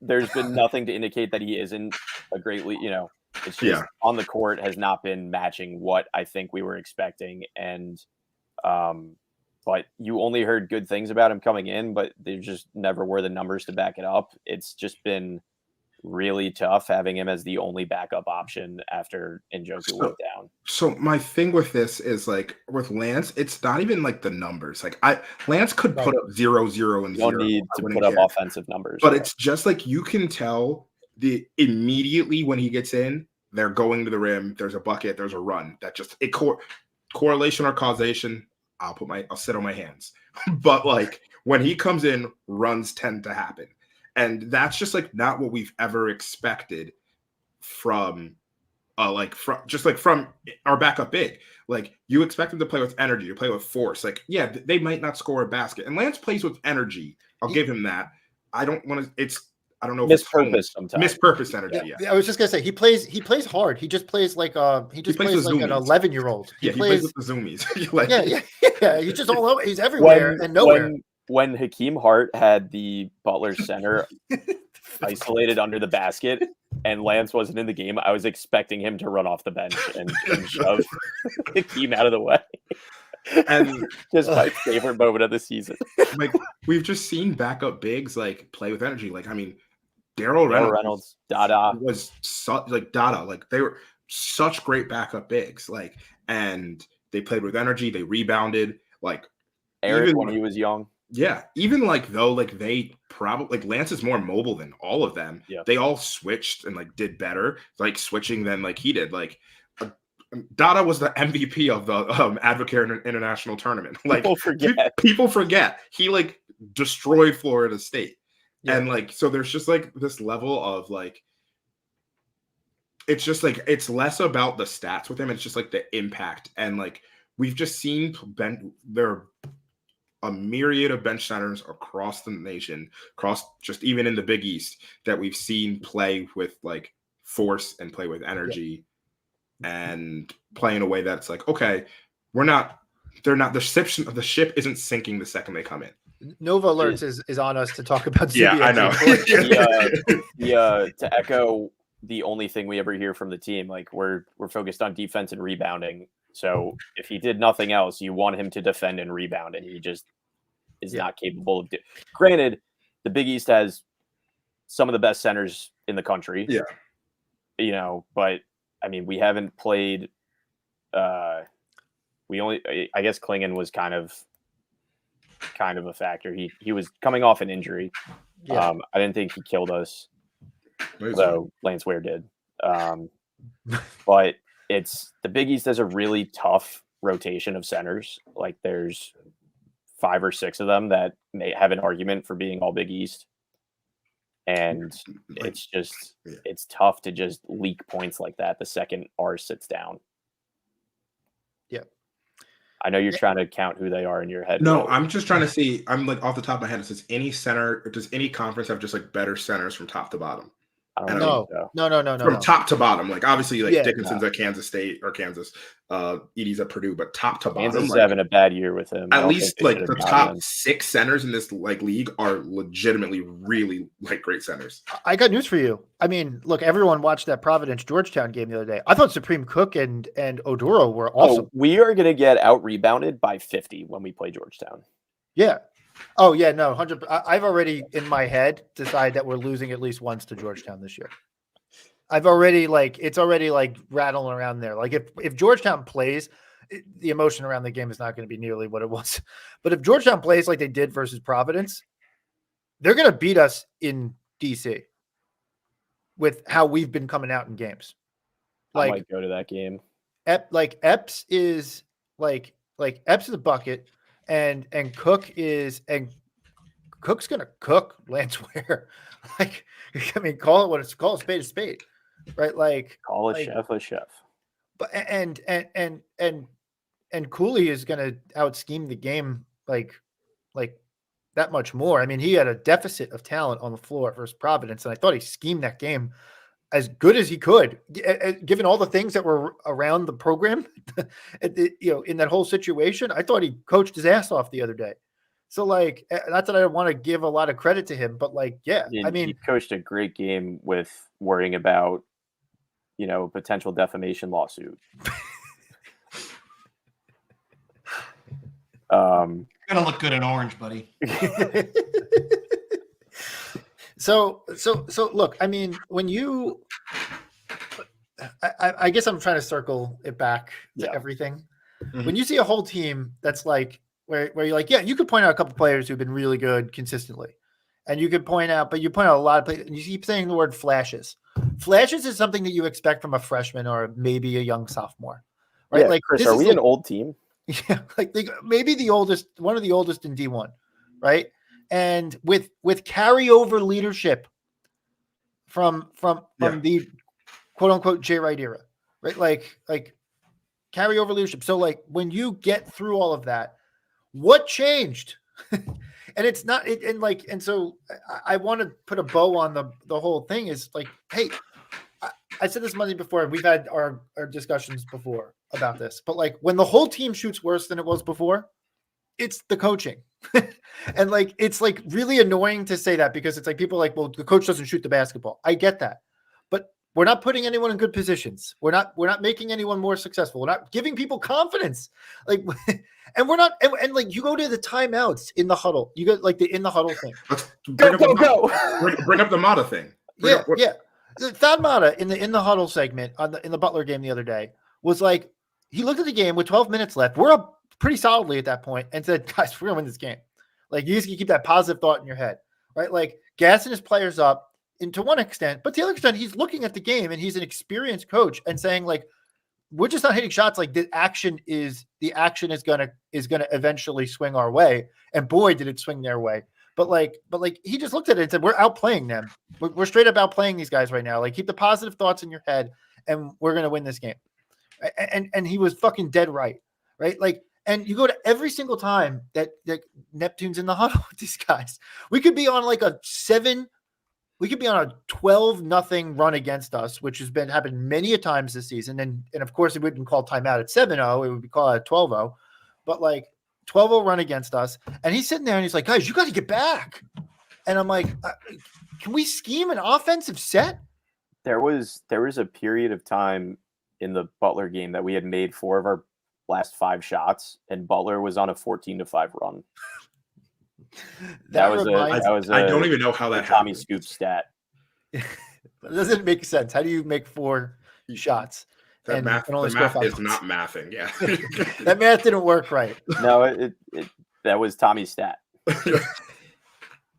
there's been nothing to indicate that he isn't a great leader. You know, it's just on the court has not been matching what I think we were expecting. And, but you only heard good things about him coming in, but there just never were the numbers to back it up. It's just been really tough having him as the only backup option after Njoku went down. So my thing with this is like with Lance, it's not even like the numbers. Like Lance could put up 0, 0, and 0. You don't need to put up offensive numbers. But it's just like you can tell immediately when he gets in, they're going to the rim. There's a bucket. There's a run. That just correlation or causation. I'll sit on my hands. But like when he comes in, runs tend to happen. And that's just like not what we've ever expected from our backup big. Like you expect him to play with energy, to play with force. Like, yeah, they might not score a basket. And Lance plays with energy. I'll give him that. I don't know. Mispurpose sometimes. Mispurpose energy. Yeah. I was just gonna say he plays hard. He just plays like an 11-year-old. He plays with the zoomies. Like, yeah. He's just all over. He's everywhere and nowhere. When Hakeem Hart had the Butler center isolated under the basket and Lance wasn't in the game, I was expecting him to run off the bench and shove Hakeem out of the way. And just my favorite moment of the season. Like we've just seen backup bigs like play with energy. Like I mean, Daryl Reynolds, Dada was Dada. Like they were such great backup bigs. Like and they played with energy. They rebounded. Like Eric when he was young. Yeah, even like though like they probably like Lance is more mobile than all of them. Yeah. They all switched and like did better like switching than like he did. Like Dada was the MVP of the Advocate International Tournament. Like people forget he like destroyed Florida State. Yeah. And like so there's just like this level of like it's just like it's less about the stats with him. It's just like the impact and like we've just seen there a myriad of bench centers across the nation, across just even in the Big East that we've seen play with like force and play with energy and play in a way that's like, okay, the ship isn't sinking the second they come in. Nova Alerts is on us to talk about Yeah, I know. To echo the only thing we ever hear from the team, like we're focused on defense and rebounding. So if he did nothing else, you want him to defend and rebound, and he just is not capable of Granted, the Big East has some of the best centers in the country. Yeah. You know, but I mean, we haven't played I guess Klingon was kind of a factor. He was coming off an injury. Yeah. I didn't think he killed us. So Lance Ware did. But it's the Big East has a really tough rotation of centers. Like there's 5 or 6 of them that may have an argument for being all Big East. And it's just it's tough to just leak points like that the second R sits down. Yeah. I know you're trying to count who they are in your head. No, I'm just trying to see. I'm like off the top of my head. Does any conference have just like better centers from top to bottom? No. From top to bottom, like obviously, like Dickinson's at Kansas State or Kansas, Edie's at Purdue, but top to bottom, Kansas is having a bad year with him. At least like the top 6 centers in this like league are legitimately really like great centers. I got news for you. I mean, look, everyone watched that Providence Georgetown game the other day. I thought Supreme Cook and Oduro were awesome. We are going to get out rebounded by 50 when we play Georgetown. Yeah. Oh yeah, no, 100. I've already in my head decided that we're losing at least once to Georgetown this year. I've already it's already rattling around there. Like if Georgetown plays, the emotion around the game is not going to be nearly what it was. But if Georgetown plays like they did versus Providence, they're going to beat us in DC with how we've been coming out in games. I might go to that game. Epps is Epps is a bucket. And Cook's gonna cook Lance Ware. Call a spade a spade, right? Like call a chef a chef. But and Cooley is gonna out scheme the game like that much more. I mean, he had a deficit of talent on the floor versus Providence, and I thought he schemed that game as good as he could, given all the things that were around the program, in that whole situation. I thought he coached his ass off the other day. So like, not that I want to give a lot of credit to him, but like, yeah, I mean, he coached a great game with worrying about, potential defamation lawsuit. Gonna look good in orange, buddy. So look, I mean, when you, I guess I'm trying to circle it back to everything. Mm-hmm. When you see a whole team that's like, where you're like, yeah, you could point out a couple players who've been really good consistently. And you could point out, but you point out a lot of players, and you keep saying the word flashes. Flashes is something that you expect from a freshman or maybe a young sophomore, right? Yeah, like, Chris, are we an old team? Yeah, like maybe the oldest, one of the oldest in D1, right? And with carryover leadership from the quote unquote Jay Wright era, right? Like carryover leadership. So like when you get through all of that, what changed? And it's not it, and so I want to put a bow on the whole thing. Is like, hey, I said this Monday before. We've had our discussions before about this, but like when the whole team shoots worse than it was before, it's the coaching. And like, it's like really annoying to say that, because it's like people are like, well, the coach doesn't shoot the basketball. I get that, but we're not putting anyone in good positions. We're not making anyone more successful. We're not giving people confidence. Like, and we're not, and like you go to the timeouts in the huddle. You get like the in the huddle thing. Go. Bring up the Mata thing. Yeah. Thad Mata in the huddle segment in the Butler game the other day was like, he looked at the game with 12 minutes left. We're up pretty solidly at that point, and said, guys, we're gonna win this game. Like, you just keep that positive thought in your head, right? Like, gassing his players up, and to one extent, but to the other extent, he's looking at the game and he's an experienced coach and saying, like, we're just not hitting shots. Like, the action is gonna eventually swing our way. And boy, did it swing their way. But he just looked at it and said, we're outplaying them. We're straight up outplaying these guys right now. Like, keep the positive thoughts in your head and we're going to win this game. And he was fucking dead right. Like, and you go to every single time that Neptune's in the huddle with these guys. We could be on like a 12-0 run against us, which has happened many a times this season. And of course, it wouldn't call timeout at 7-0. It would be called at 12-0. But like 12-0 run against us. And he's sitting there and he's like, guys, you got to get back. And I'm like, can we scheme an offensive set? There was a period of time in the Butler game that we had made 4 of our last 5 shots, and Butler was on a 14-5 run. That was I don't even know how that Tommy happened. Scoop stat. It doesn't make sense. How do you make 4 shots? That math is not points? mathing. Yeah, that math didn't work right. No, that was Tommy's stat.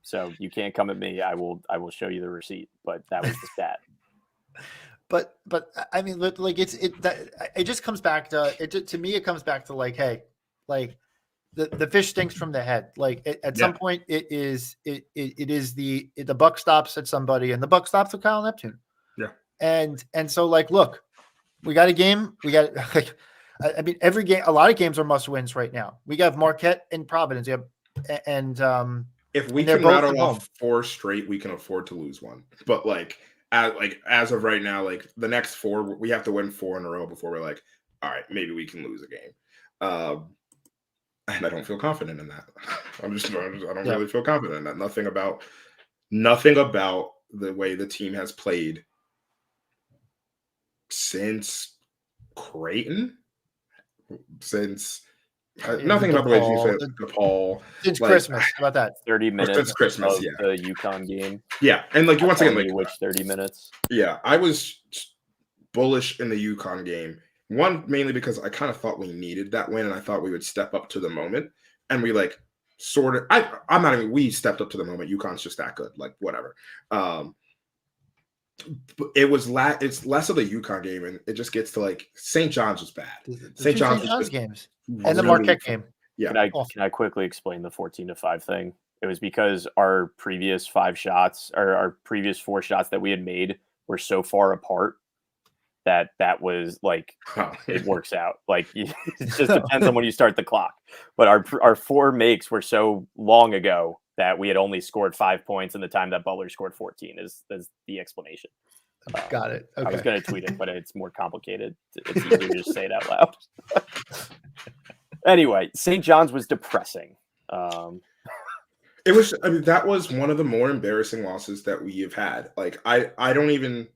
So you can't come at me. I will show you the receipt, but that was the stat. But I mean, like it just comes back to it. To me, it comes back to like, hey, like the fish stinks from the head. Like at some point, it is the buck stops at somebody, and the buck stops at Kyle Neptune. Yeah. And so like, look, we got a game. We got like, I mean, every game, a lot of games are must wins right now. We got Marquette and Providence. If we can rattle off 4 straight, we can afford to lose one. But like as of right now, like the next 4, we have to win 4 in a row before we're like, all right, maybe we can lose a game. And I don't feel confident in that. I don't really feel confident in that. Nothing about the way the team has played since Creighton, nothing about the way DePaul since Christmas. How about that? 30 minutes since Christmas, of the UConn game. Yeah, and like once again, like which 30 minutes. Yeah, I was bullish in the UConn game. One, mainly because I kind of thought we needed that win, and I thought we would step up to the moment. And we like sort of, I'm not even, we stepped up to the moment. UConn's just that good, like whatever. But it's less of the UConn game, and it just gets to like St. John's was bad. St. John's games and the Marquette game. Yeah. Can I quickly explain the 14-5 thing? It was because our previous 5 shots, or our previous 4 shots that we had made, were so far apart that was like, it works out. Like, it just depends on when you start the clock. But our 4 makes were so long ago that we had only scored 5 points in the time that Butler scored 14 is the explanation. Got it. Okay. I was going to tweet it, but it's more complicated. It's easier to just say it out loud. Anyway, St. John's was depressing. It was. I mean, that was one of the more embarrassing losses that we have had. Like, I don't even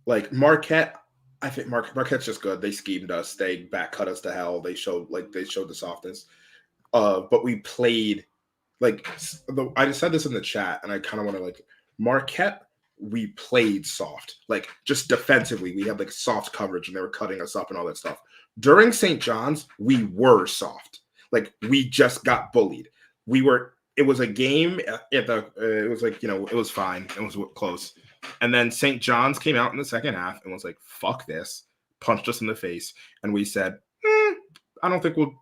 like Marquette. I think Marquette's just good. They schemed us. They back cut us to hell. They showed the softness. But we played like I just said this in the chat, and I kind of want to like Marquette. We played soft, like just defensively. We had like soft coverage, and they were cutting us up and all that stuff. During St. John's, we were soft. Like we just got bullied. It was a game at the. It was like it was fine. It was close. And then St. John's came out in the second half and was like, "Fuck this!" Punched us in the face, and we said, "I don't think we'll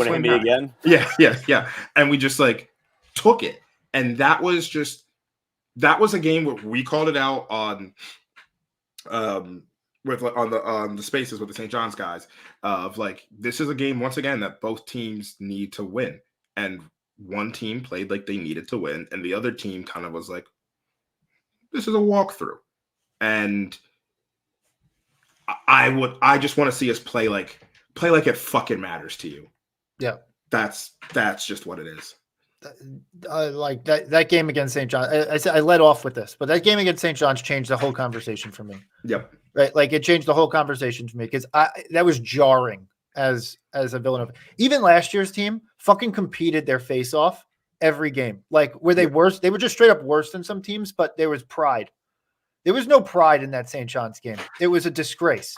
swing back again." Yeah. And we just like took it, and that was a game where we called it out on, on the spaces with the St. John's guys of like this is a game once again that both teams need to win, and one team played like they needed to win, and the other team kind of was like, this is a walkthrough. And I just want to see us play like it fucking matters to you. Yeah. That's just what it is. Like that game against St. John. I led off with this, but that game against St. John's changed the whole conversation for me. Yep. Right. Like it changed the whole conversation for me because that was jarring as a Villanova. Even last year's team fucking competed their face off every game. Like were they worse? They were just straight up worse than some teams, but there was pride. There was no pride in that St. John's game. It was a disgrace.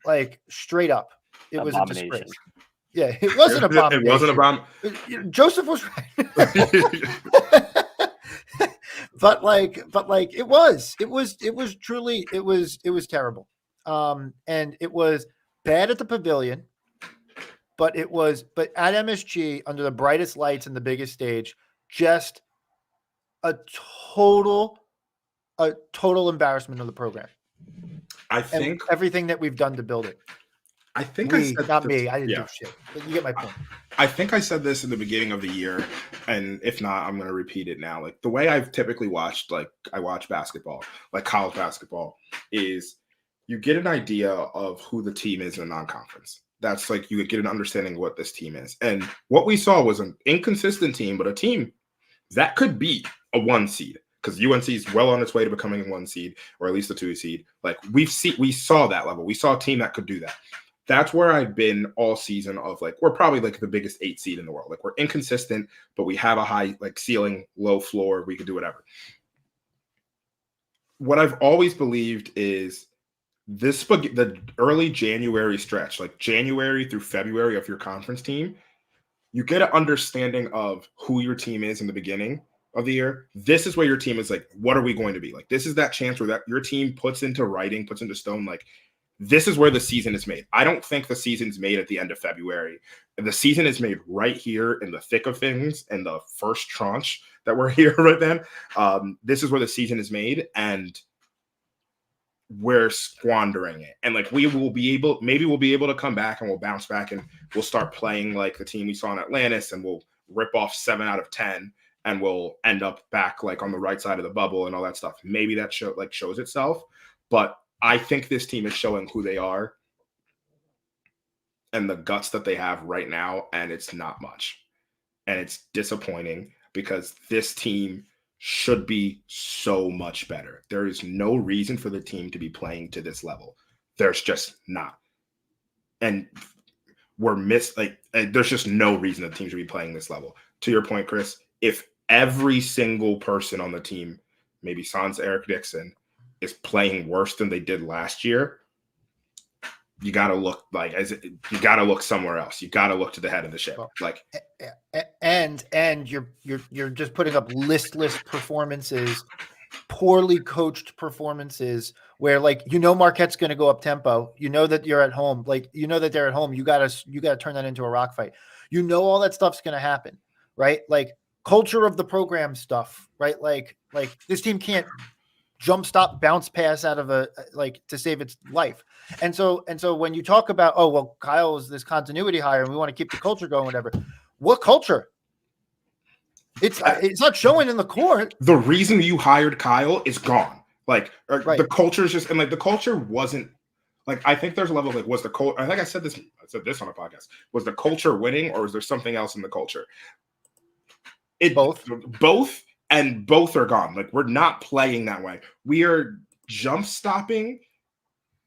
Like straight up. It was a disgrace. Yeah, it wasn't a bomb. It wasn't a bomb. Joseph was right. but it was truly terrible. And it was bad at the pavilion, but at MSG under the brightest lights and the biggest stage, just a total embarrassment of the program. I think and everything that we've done to build it. I think I didn't do shit. But you get my point. I think I said this in the beginning of the year, and if not, I'm going to repeat it now. Like the way I've typically watched, like I watch basketball, like college basketball, is you get an idea of who the team is in a non-conference. That's like you get an understanding of what this team is. And what we saw was an inconsistent team, but a team that could be a 1 seed. Because UNC is well on its way to becoming a 1 seed, or at least a 2 seed. Like we saw that level. We saw a team that could do that. That's where I've been all season of like, we're probably like the biggest 8 seed in the world. Like we're inconsistent, but we have a high like ceiling, low floor. We could do whatever. What I've always believed is the early January stretch, like January through February of your conference team, you get an understanding of who your team is in the beginning of the year. This is where your team is like, what are we going to be? Like, this is that chance where that your team puts into stone, like, this is where the season is made. I don't think the season's made at the end of February. The season is made right here in the thick of things and the first tranche that we're here right then. This is where the season is made, and we're squandering it. And like we'll be able to come back and we'll bounce back and we'll start playing like the team we saw in Atlantis, and we'll rip off 7 out of 10 and we'll end up back like on the right side of the bubble and all that stuff. Maybe that shows itself, but I think this team is showing who they are and the guts that they have right now, and it's not much. And it's disappointing because this team should be so much better. There is no reason for the team to be playing to this level. There's just not. And there's just no reason the team should be playing this level. To your point, Chris, if every single person on the team, maybe sans Eric Dixon, is playing worse than they did last year, you got to look somewhere else. You got to look to the head of the ship. Like, and you're just putting up listless performances, poorly coached performances where Marquette's going to go up tempo. You know that you're at home. That they're at home. You got to turn that into a rock fight. All that stuff's going to happen, right? Like culture of the program stuff, right? Like this team can't jump stop bounce pass out of to save its life. And so when you talk about, oh, well, Kyle is this continuity hire and we want to keep the culture going, whatever. What culture? It's not showing in the court. The reason you hired Kyle is gone. Like Right. the culture is just, and like the culture wasn't like, I think there's a level of like, was the culture, I think I said this on a podcast, was the culture winning or was there something else in the culture? Both. And both are gone. Like we're not playing that way. We are jump stopping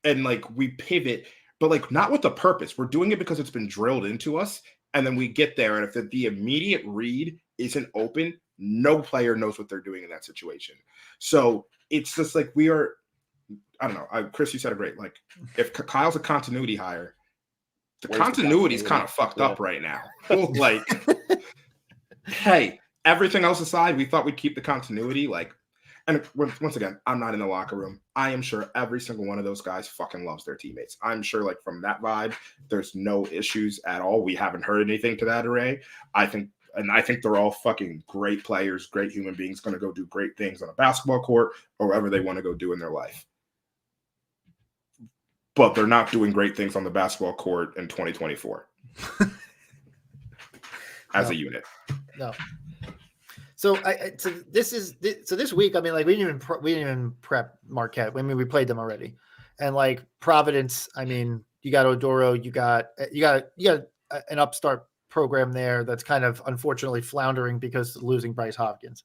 and like we pivot, but like not with a purpose. We're doing it because it's been drilled into us. And then we get there. And if the immediate read isn't open, no player knows what they're doing in that situation. So it's just like we are, I don't know. Chris, you said it great. Like if Kyle's a continuity hire, the continuity is kind of fucked up right now. Like, hey, everything else aside, we thought we'd keep the continuity. Like, and once again, I'm not in the locker room. I am sure every single one of those guys fucking loves their teammates. I'm sure, like, from that vibe, there's no issues at all. We haven't heard anything to that array. I think they're all fucking great players, great human beings, going to go do great things on a basketball court or wherever they want to go do in their life. But they're not doing great things on the basketball court in 2024 as a unit. No. So this week, I mean, like we didn't even prep Marquette. I mean, we played them already, and like Providence. I mean, you got Odoro, you got an upstart program there that's kind of unfortunately floundering because of losing Bryce Hopkins.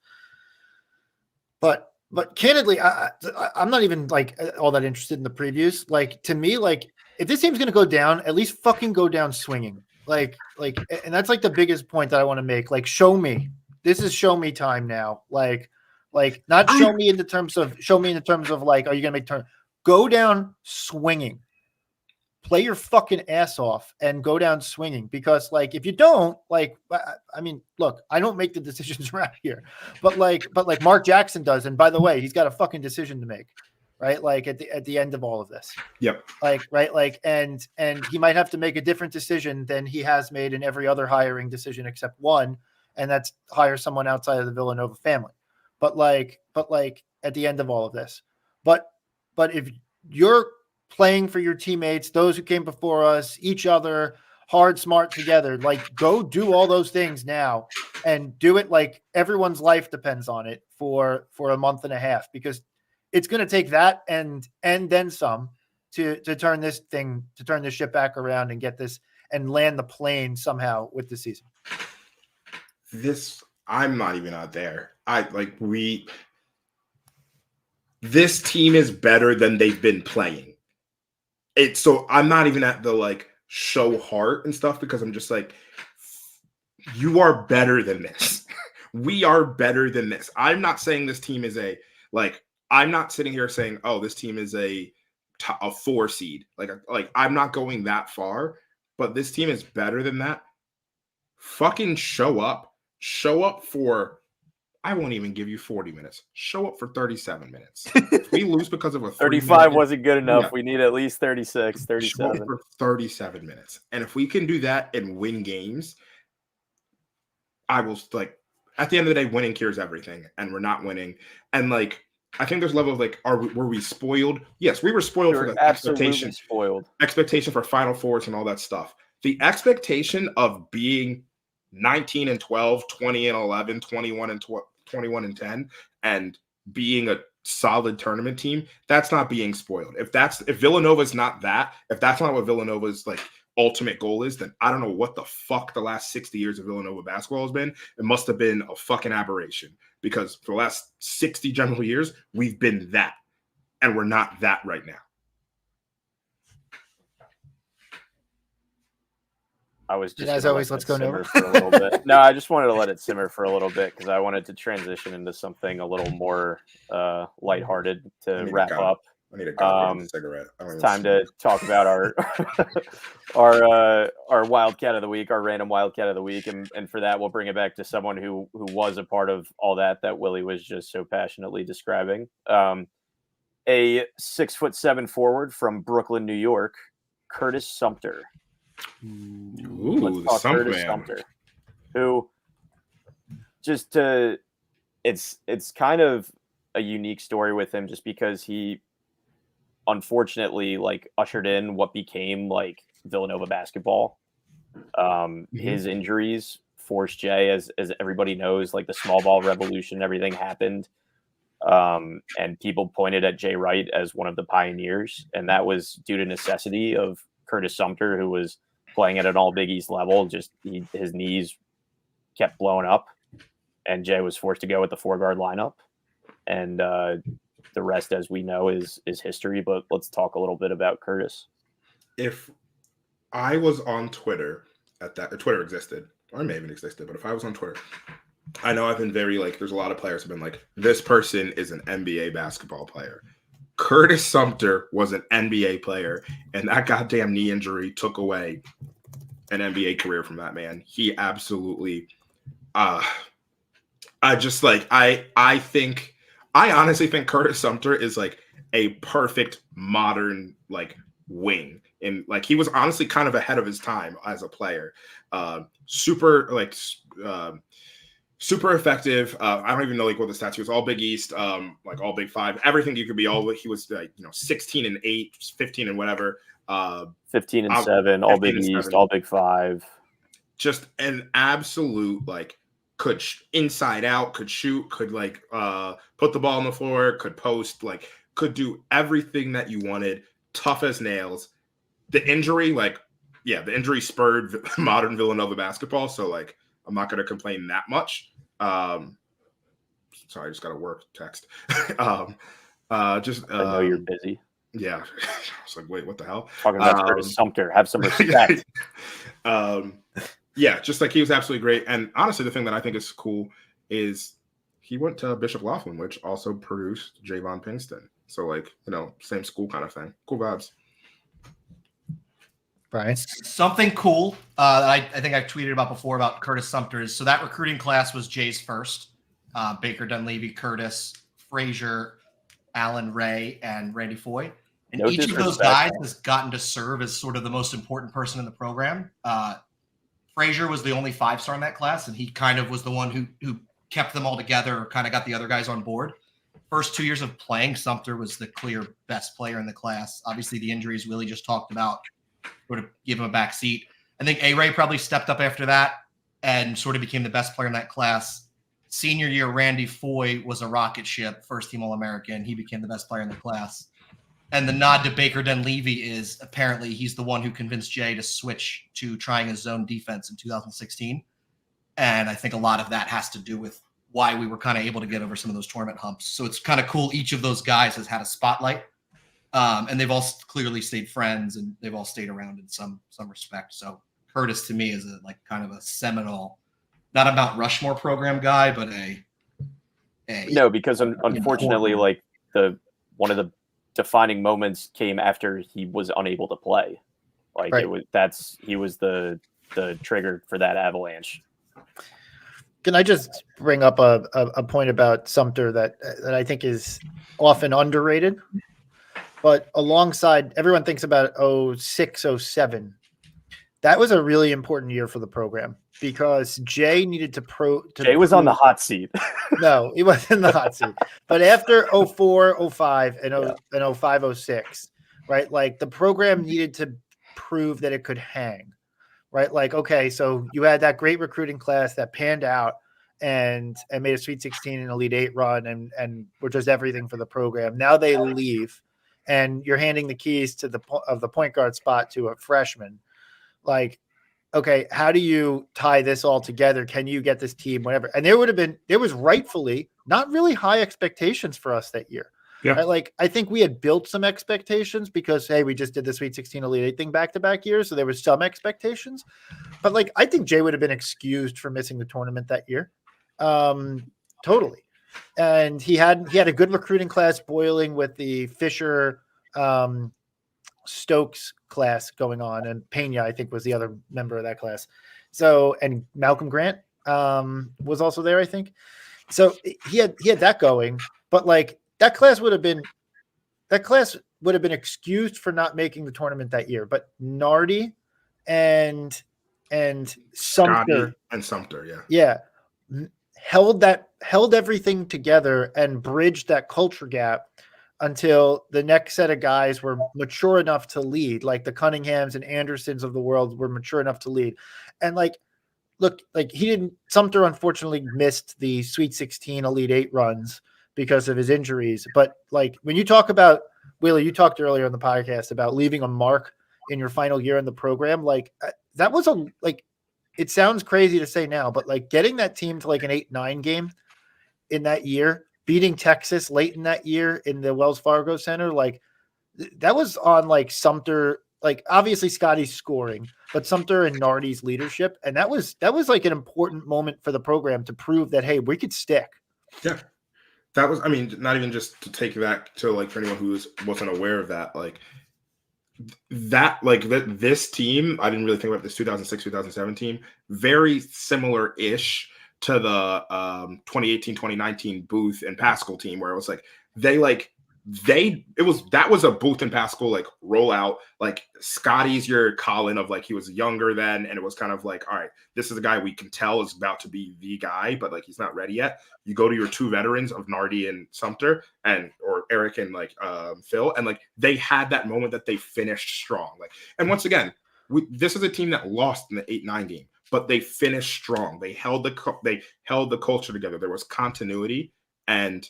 But candidly, I'm not even like all that interested in the previews. Like to me, like if this team's going to go down, at least fucking go down swinging. Like, and that's like the biggest point that I want to make. Like, show me. This is show me time now. Like not show me in the terms of like, are you going to make turn? Go down swinging. Play your fucking ass off and go down swinging, because like if you don't, like, I mean, look, I don't make the decisions around here, but like Mark Jackson does, and by the way, he's got a fucking decision to make, right? Like at the end of all of this. Yep. Like right, like and he might have to make a different decision than he has made in every other hiring decision except one, and that's hire someone outside of the Villanova family. But like at the end of all of this, but if you're playing for your teammates, those who came before us, each other, hard, smart, together, like go do all those things now and do it like everyone's life depends on it for a month and a half, because it's going to take that and then some to turn this ship back around and get this and land the plane somehow with the season. I'm not even out there. This team is better than they've been playing. So I'm not even at the like show heart and stuff, because I'm just like, you are better than this. We are better than this. I'm not saying this team is I'm not sitting here saying, oh, this team is a 4 seed. Like I'm not going that far, but this team is better than that. Fucking show up for, I won't even give you 40 minutes. Show up for 37 minutes. If we lose because of a 35 wasn't good enough. Yeah. We need at least 36, 37. Show up for 37 minutes. And if we can do that and win games, I will, like, at the end of the day, winning cures everything. And we're not winning. And like, I think there's a level of like, were we spoiled? Yes, we were spoiled for the expectation. Expectation for Final Fours and all that stuff. The expectation of being 19 and 12, 20 and 11, 21 and 10, and being a solid tournament team, that's not being spoiled. If Villanova's not that, if that's not what Villanova's like ultimate goal is, then I don't know what the fuck the last 60 years of Villanova basketball has been. It must have been a fucking aberration, because for the last 60 general years, we've been that, and we're not that right now. I was just, as always, let's go simmer for a little bit. No, I just wanted to let it simmer for a little bit, because I wanted to transition into something a little more lighthearted to wrap up. I need a cigarette. It's time to talk about our Wildcat of the week, our random Wildcat of the week, and for that we'll bring it back to someone who was a part of all that Willie was just so passionately describing. A 6'7" forward from Brooklyn, New York, Curtis Sumter. Ooh, let's talk Curtis Sumter, who it's kind of a unique story with him, just because he unfortunately like ushered in what became like Villanova basketball. His injuries forced Jay, as everybody knows, like the small ball revolution, everything happened. And people pointed at Jay Wright as one of the pioneers, and that was due to necessity of Curtis Sumter, who was playing at an all Big East level. Just his knees kept blowing up, and Jay was forced to go with the 4-guard lineup. And the rest, as we know, is history. But let's talk a little bit about Curtis. If I was on Twitter at that, Twitter existed, or it may even existed, but if I was on Twitter, I know I've been very there's a lot of players who have been like, this person is an NBA basketball player. Curtis Sumter was an NBA player, and that goddamn knee injury took away an NBA career from that man. He absolutely, I honestly think Curtis Sumter is a perfect modern wing. And he was honestly kind of ahead of his time as a player. Super effective. I don't even know what the stats. He was all Big East, all Big Five, everything you could be. He was 16-8, 15 and whatever. 15 and 7, all Big East, all Big Five. Just an absolute could inside out, could shoot, could put the ball on the floor, could post, could do everything that you wanted. Tough as nails. The injury, the injury spurred modern Villanova basketball. So I'm not going to complain that much. Sorry, I just got a work text. I know you're busy. Yeah. I was like, wait, what the hell? Talking about Curtis Sumter. Have some respect. Yeah, just he was absolutely great. And honestly, the thing that I think is cool is he went to Bishop Laughlin, which also produced Javon Pinkston. So same school kind of thing. Cool vibes. Brian? Something cool that I think I've tweeted about before about Curtis Sumter is, so that recruiting class was Jay's first. Baker Dunleavy, Curtis, Frazier, Allen Ray, and Randy Foy. And each of those guys has gotten to serve as sort of the most important person in the program. Frazier was the only 5-star in that class, and he kind of was the one who kept them all together, or kind of got the other guys on board. First 2 years of playing, Sumter was the clear best player in the class. Obviously, the injuries Willie just talked about sort of give him a back seat. I think A-Ray probably stepped up after that and sort of became the best player in that class. Senior year, Randy Foy was a rocket ship, first-team All-American. He became the best player in the class. And the nod to Baker Dunleavy is apparently he's the one who convinced Jay to switch to trying his zone defense in 2016. And I think a lot of that has to do with why we were kind of able to get over some of those tournament humps. So it's kind of cool. Each of those guys has had a spotlight. And they've all clearly stayed friends, and they've all stayed around in some respect. So Curtis, to me, is kind of a seminal, not a Mount Rushmore program guy, but no, because unfortunately, one of the defining moments came after he was unable to play. Right. He was the trigger for that avalanche. Can I just bring up a point about Sumter that I think is often underrated? But alongside, everyone thinks about 06, 07. That was a really important year for the program because Jay needed to Jay was on the hot seat. No, he wasn't in the hot seat. But after 04, 05, and 05, 06, right? The program needed to prove that it could hang, right? Okay, so you had that great recruiting class that panned out and made a Sweet 16 and Elite 8 run and were just everything for the program. Now they leave. And you're handing the keys to the point guard spot to a freshman. Okay, how do you tie this all together? Can you get this team, whatever? And there was rightfully not really high expectations for us that year. Yeah. Right? I think we had built some expectations because, hey, we just did the Sweet 16 Elite 8 thing back-to-back years. So there was some expectations. But I think Jay would have been excused for missing the tournament that year. Totally. And he had a good recruiting class boiling with the Fisher Stokes class going on, and Pena, I think, was the other member of that class. So, and Malcolm Grant was also there, I think. So he had that going, but that class would have been excused for not making the tournament that year. But Nardi and Sumter held everything together and bridged that culture gap until the next set of guys were mature enough to lead, like the Cunninghams and Andersons of the world were mature enough to lead. And Sumter unfortunately missed the Sweet 16 Elite 8 runs, because of his injuries. But like when you talk about Wheeler, you talked earlier on the podcast about leaving a mark in your final year in the program. Like that was it sounds crazy to say now, but like getting that team to like an 8-9 game in that year, beating Texas late in that year in the Wells Fargo Center, like that was on like Sumter, like obviously Scotty's scoring, but Sumter and Nardi's leadership. And that was like an important moment for the program to prove that, hey, we could stick. Yeah. That was, I mean, not even just to take that to like for anyone who wasn't aware of that, like this team, I didn't really think about this 2006, 2017, very similar-ish to the 2018, 2019 Booth and Pascal team, where it was like that was a Booth and Pascal like rollout. Like Scotty's your Colin of like he was younger then, and it was kind of like, all right, this is a guy we can tell is about to be the guy, but like he's not ready yet. You go to your two veterans of Nardi and Sumter, or Eric and like Phil, and like they had that moment that they finished strong. Like, and once again, this is a team that lost in the 8-9 game, but they finished strong. They held the culture together. There was continuity, and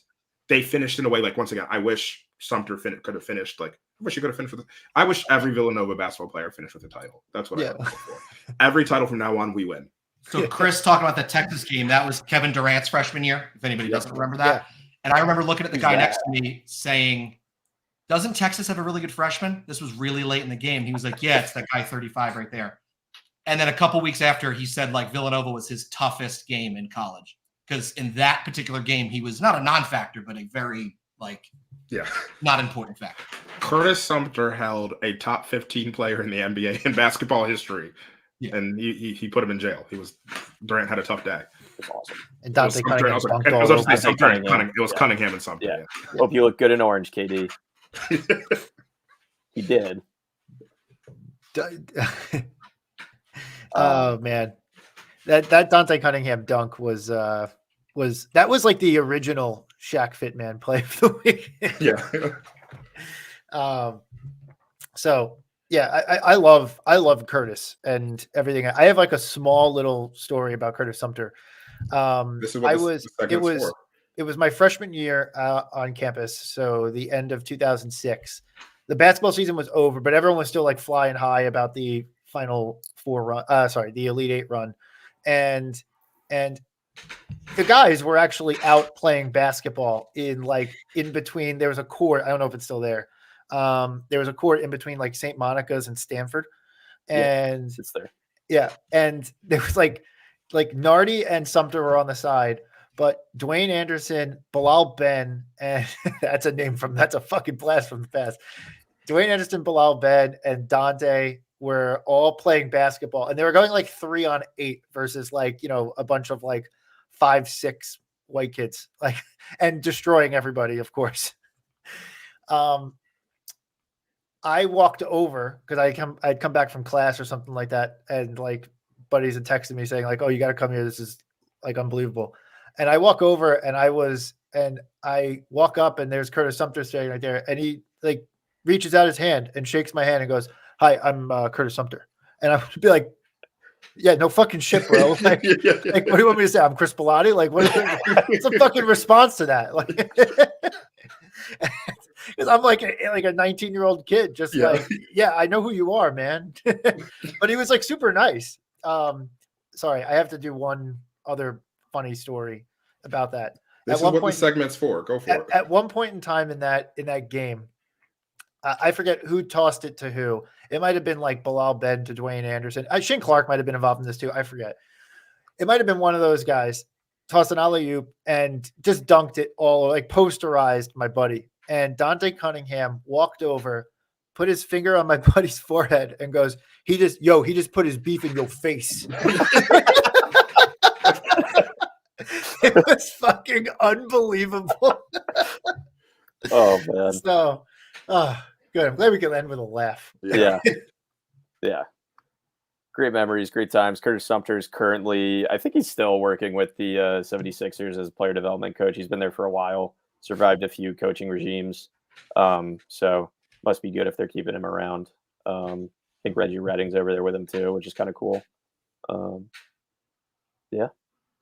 they finished in a way like, once again, I wish Sumter could have finished. Like, I wish he could have finished I wish every Villanova basketball player finished with a title. That's what I hope for. Every title from now on, we win. So Chris talking about the Texas game, that was Kevin Durant's freshman year, if anybody doesn't remember that. Yeah. And I remember looking at the guy next to me saying, doesn't Texas have a really good freshman? This was really late in the game. He was like, yeah, it's that guy 35 right there. And then a couple weeks after, he said like Villanova was his toughest game in college. Because in that particular game, he was not a non-factor, but a very, not important factor. Curtis Sumter held a top 15 player in the NBA in basketball history, and he put him in jail. Durant had a tough day. It was awesome. And Dante Cunningham dunked all over. It was Cunningham and Sumter. Yeah. Hope you look good in orange, KD. He did. Oh, man. That Dante Cunningham dunk was like the original Shaq Fitman play of the week. So yeah, I love Curtis and everything. I have like a small little story about Curtis Sumter. It was my freshman year on campus, so the end of 2006. The basketball season was over, but everyone was still like flying high about the Final Four run. The Elite Eight run. And the guys were actually out playing basketball in between. There was a court. I don't know if it's still there. There was a court in between like St. Monica's and Stanford. And it's there. Yeah. And there was like Nardi and Sumter were on the side, but Dwayne Anderson, Bilal Ben, and that's a fucking blast from the past. Dwayne Anderson, Bilal Ben, and Dante were all playing basketball, and they were going like 3-on-8 versus like, a bunch of like 5'6" white kids, like, and destroying everybody, of course. I walked over because I'd come back from class or something like that, and like buddies had texted me saying like, "Oh, you got to come here. This is like unbelievable." And I walk over, and I walk up, and there's Curtis Sumter standing right there, and he like reaches out his hand and shakes my hand and goes, "Hi, I'm Curtis Sumter." And I would be like, "Yeah, no fucking shit, bro. Like, like, what do you want me to say? I'm Chris Bellotti? Like, what's the fucking response to that?" Like, because I'm like a 19-year-old kid, just like, yeah, I know who you are, man. But he was like super nice. Sorry, I have to do one other funny story about that. This is what the segment's for. Go for it. At one point in time in that game, I forget who tossed it to who. It might have been like Bilal Ben to Dwayne Anderson. Shane Clark might have been involved in this too. I forget. It might have been one of those guys tossed an alley-oop and just dunked it all, like posterized my buddy. And Dante Cunningham walked over, put his finger on my buddy's forehead, and goes, he just put his beef in your face. It was fucking unbelievable. Oh, man. So, good. I'm glad we can end with a laugh. Yeah. Yeah. Great memories, great times. Curtis Sumter is currently, I think he's still working with the 76ers as a player development coach. He's been there for a while, survived a few coaching regimes. So must be good if they're keeping him around. I think Reggie Redding's over there with him too, which is kind of cool. Yeah.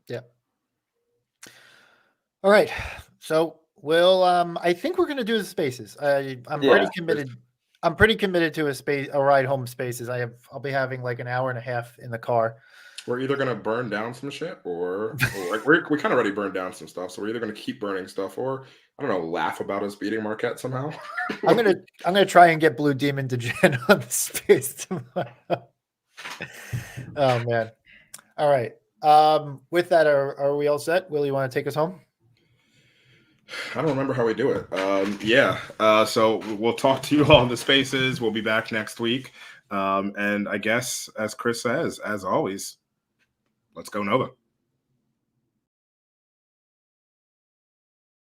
Yeah. All right. So Well, I think we're gonna do the spaces. I'm pretty committed. I'm pretty committed to a ride home spaces. I'll be having like an hour and a half in the car. We're either gonna burn down some shit, or like we kind of already burned down some stuff. So we're either gonna keep burning stuff, or I don't know, laugh about us beating Marquette somehow. I'm gonna try and get Blue Demon to Jen on the space tomorrow. Oh man! All right. With that, are we all set? Will, you want to take us home? I don't remember how we do it. Yeah. So we'll talk to you all in the spaces. We'll be back next week. And I guess, as Chris says, as always, let's go Nova.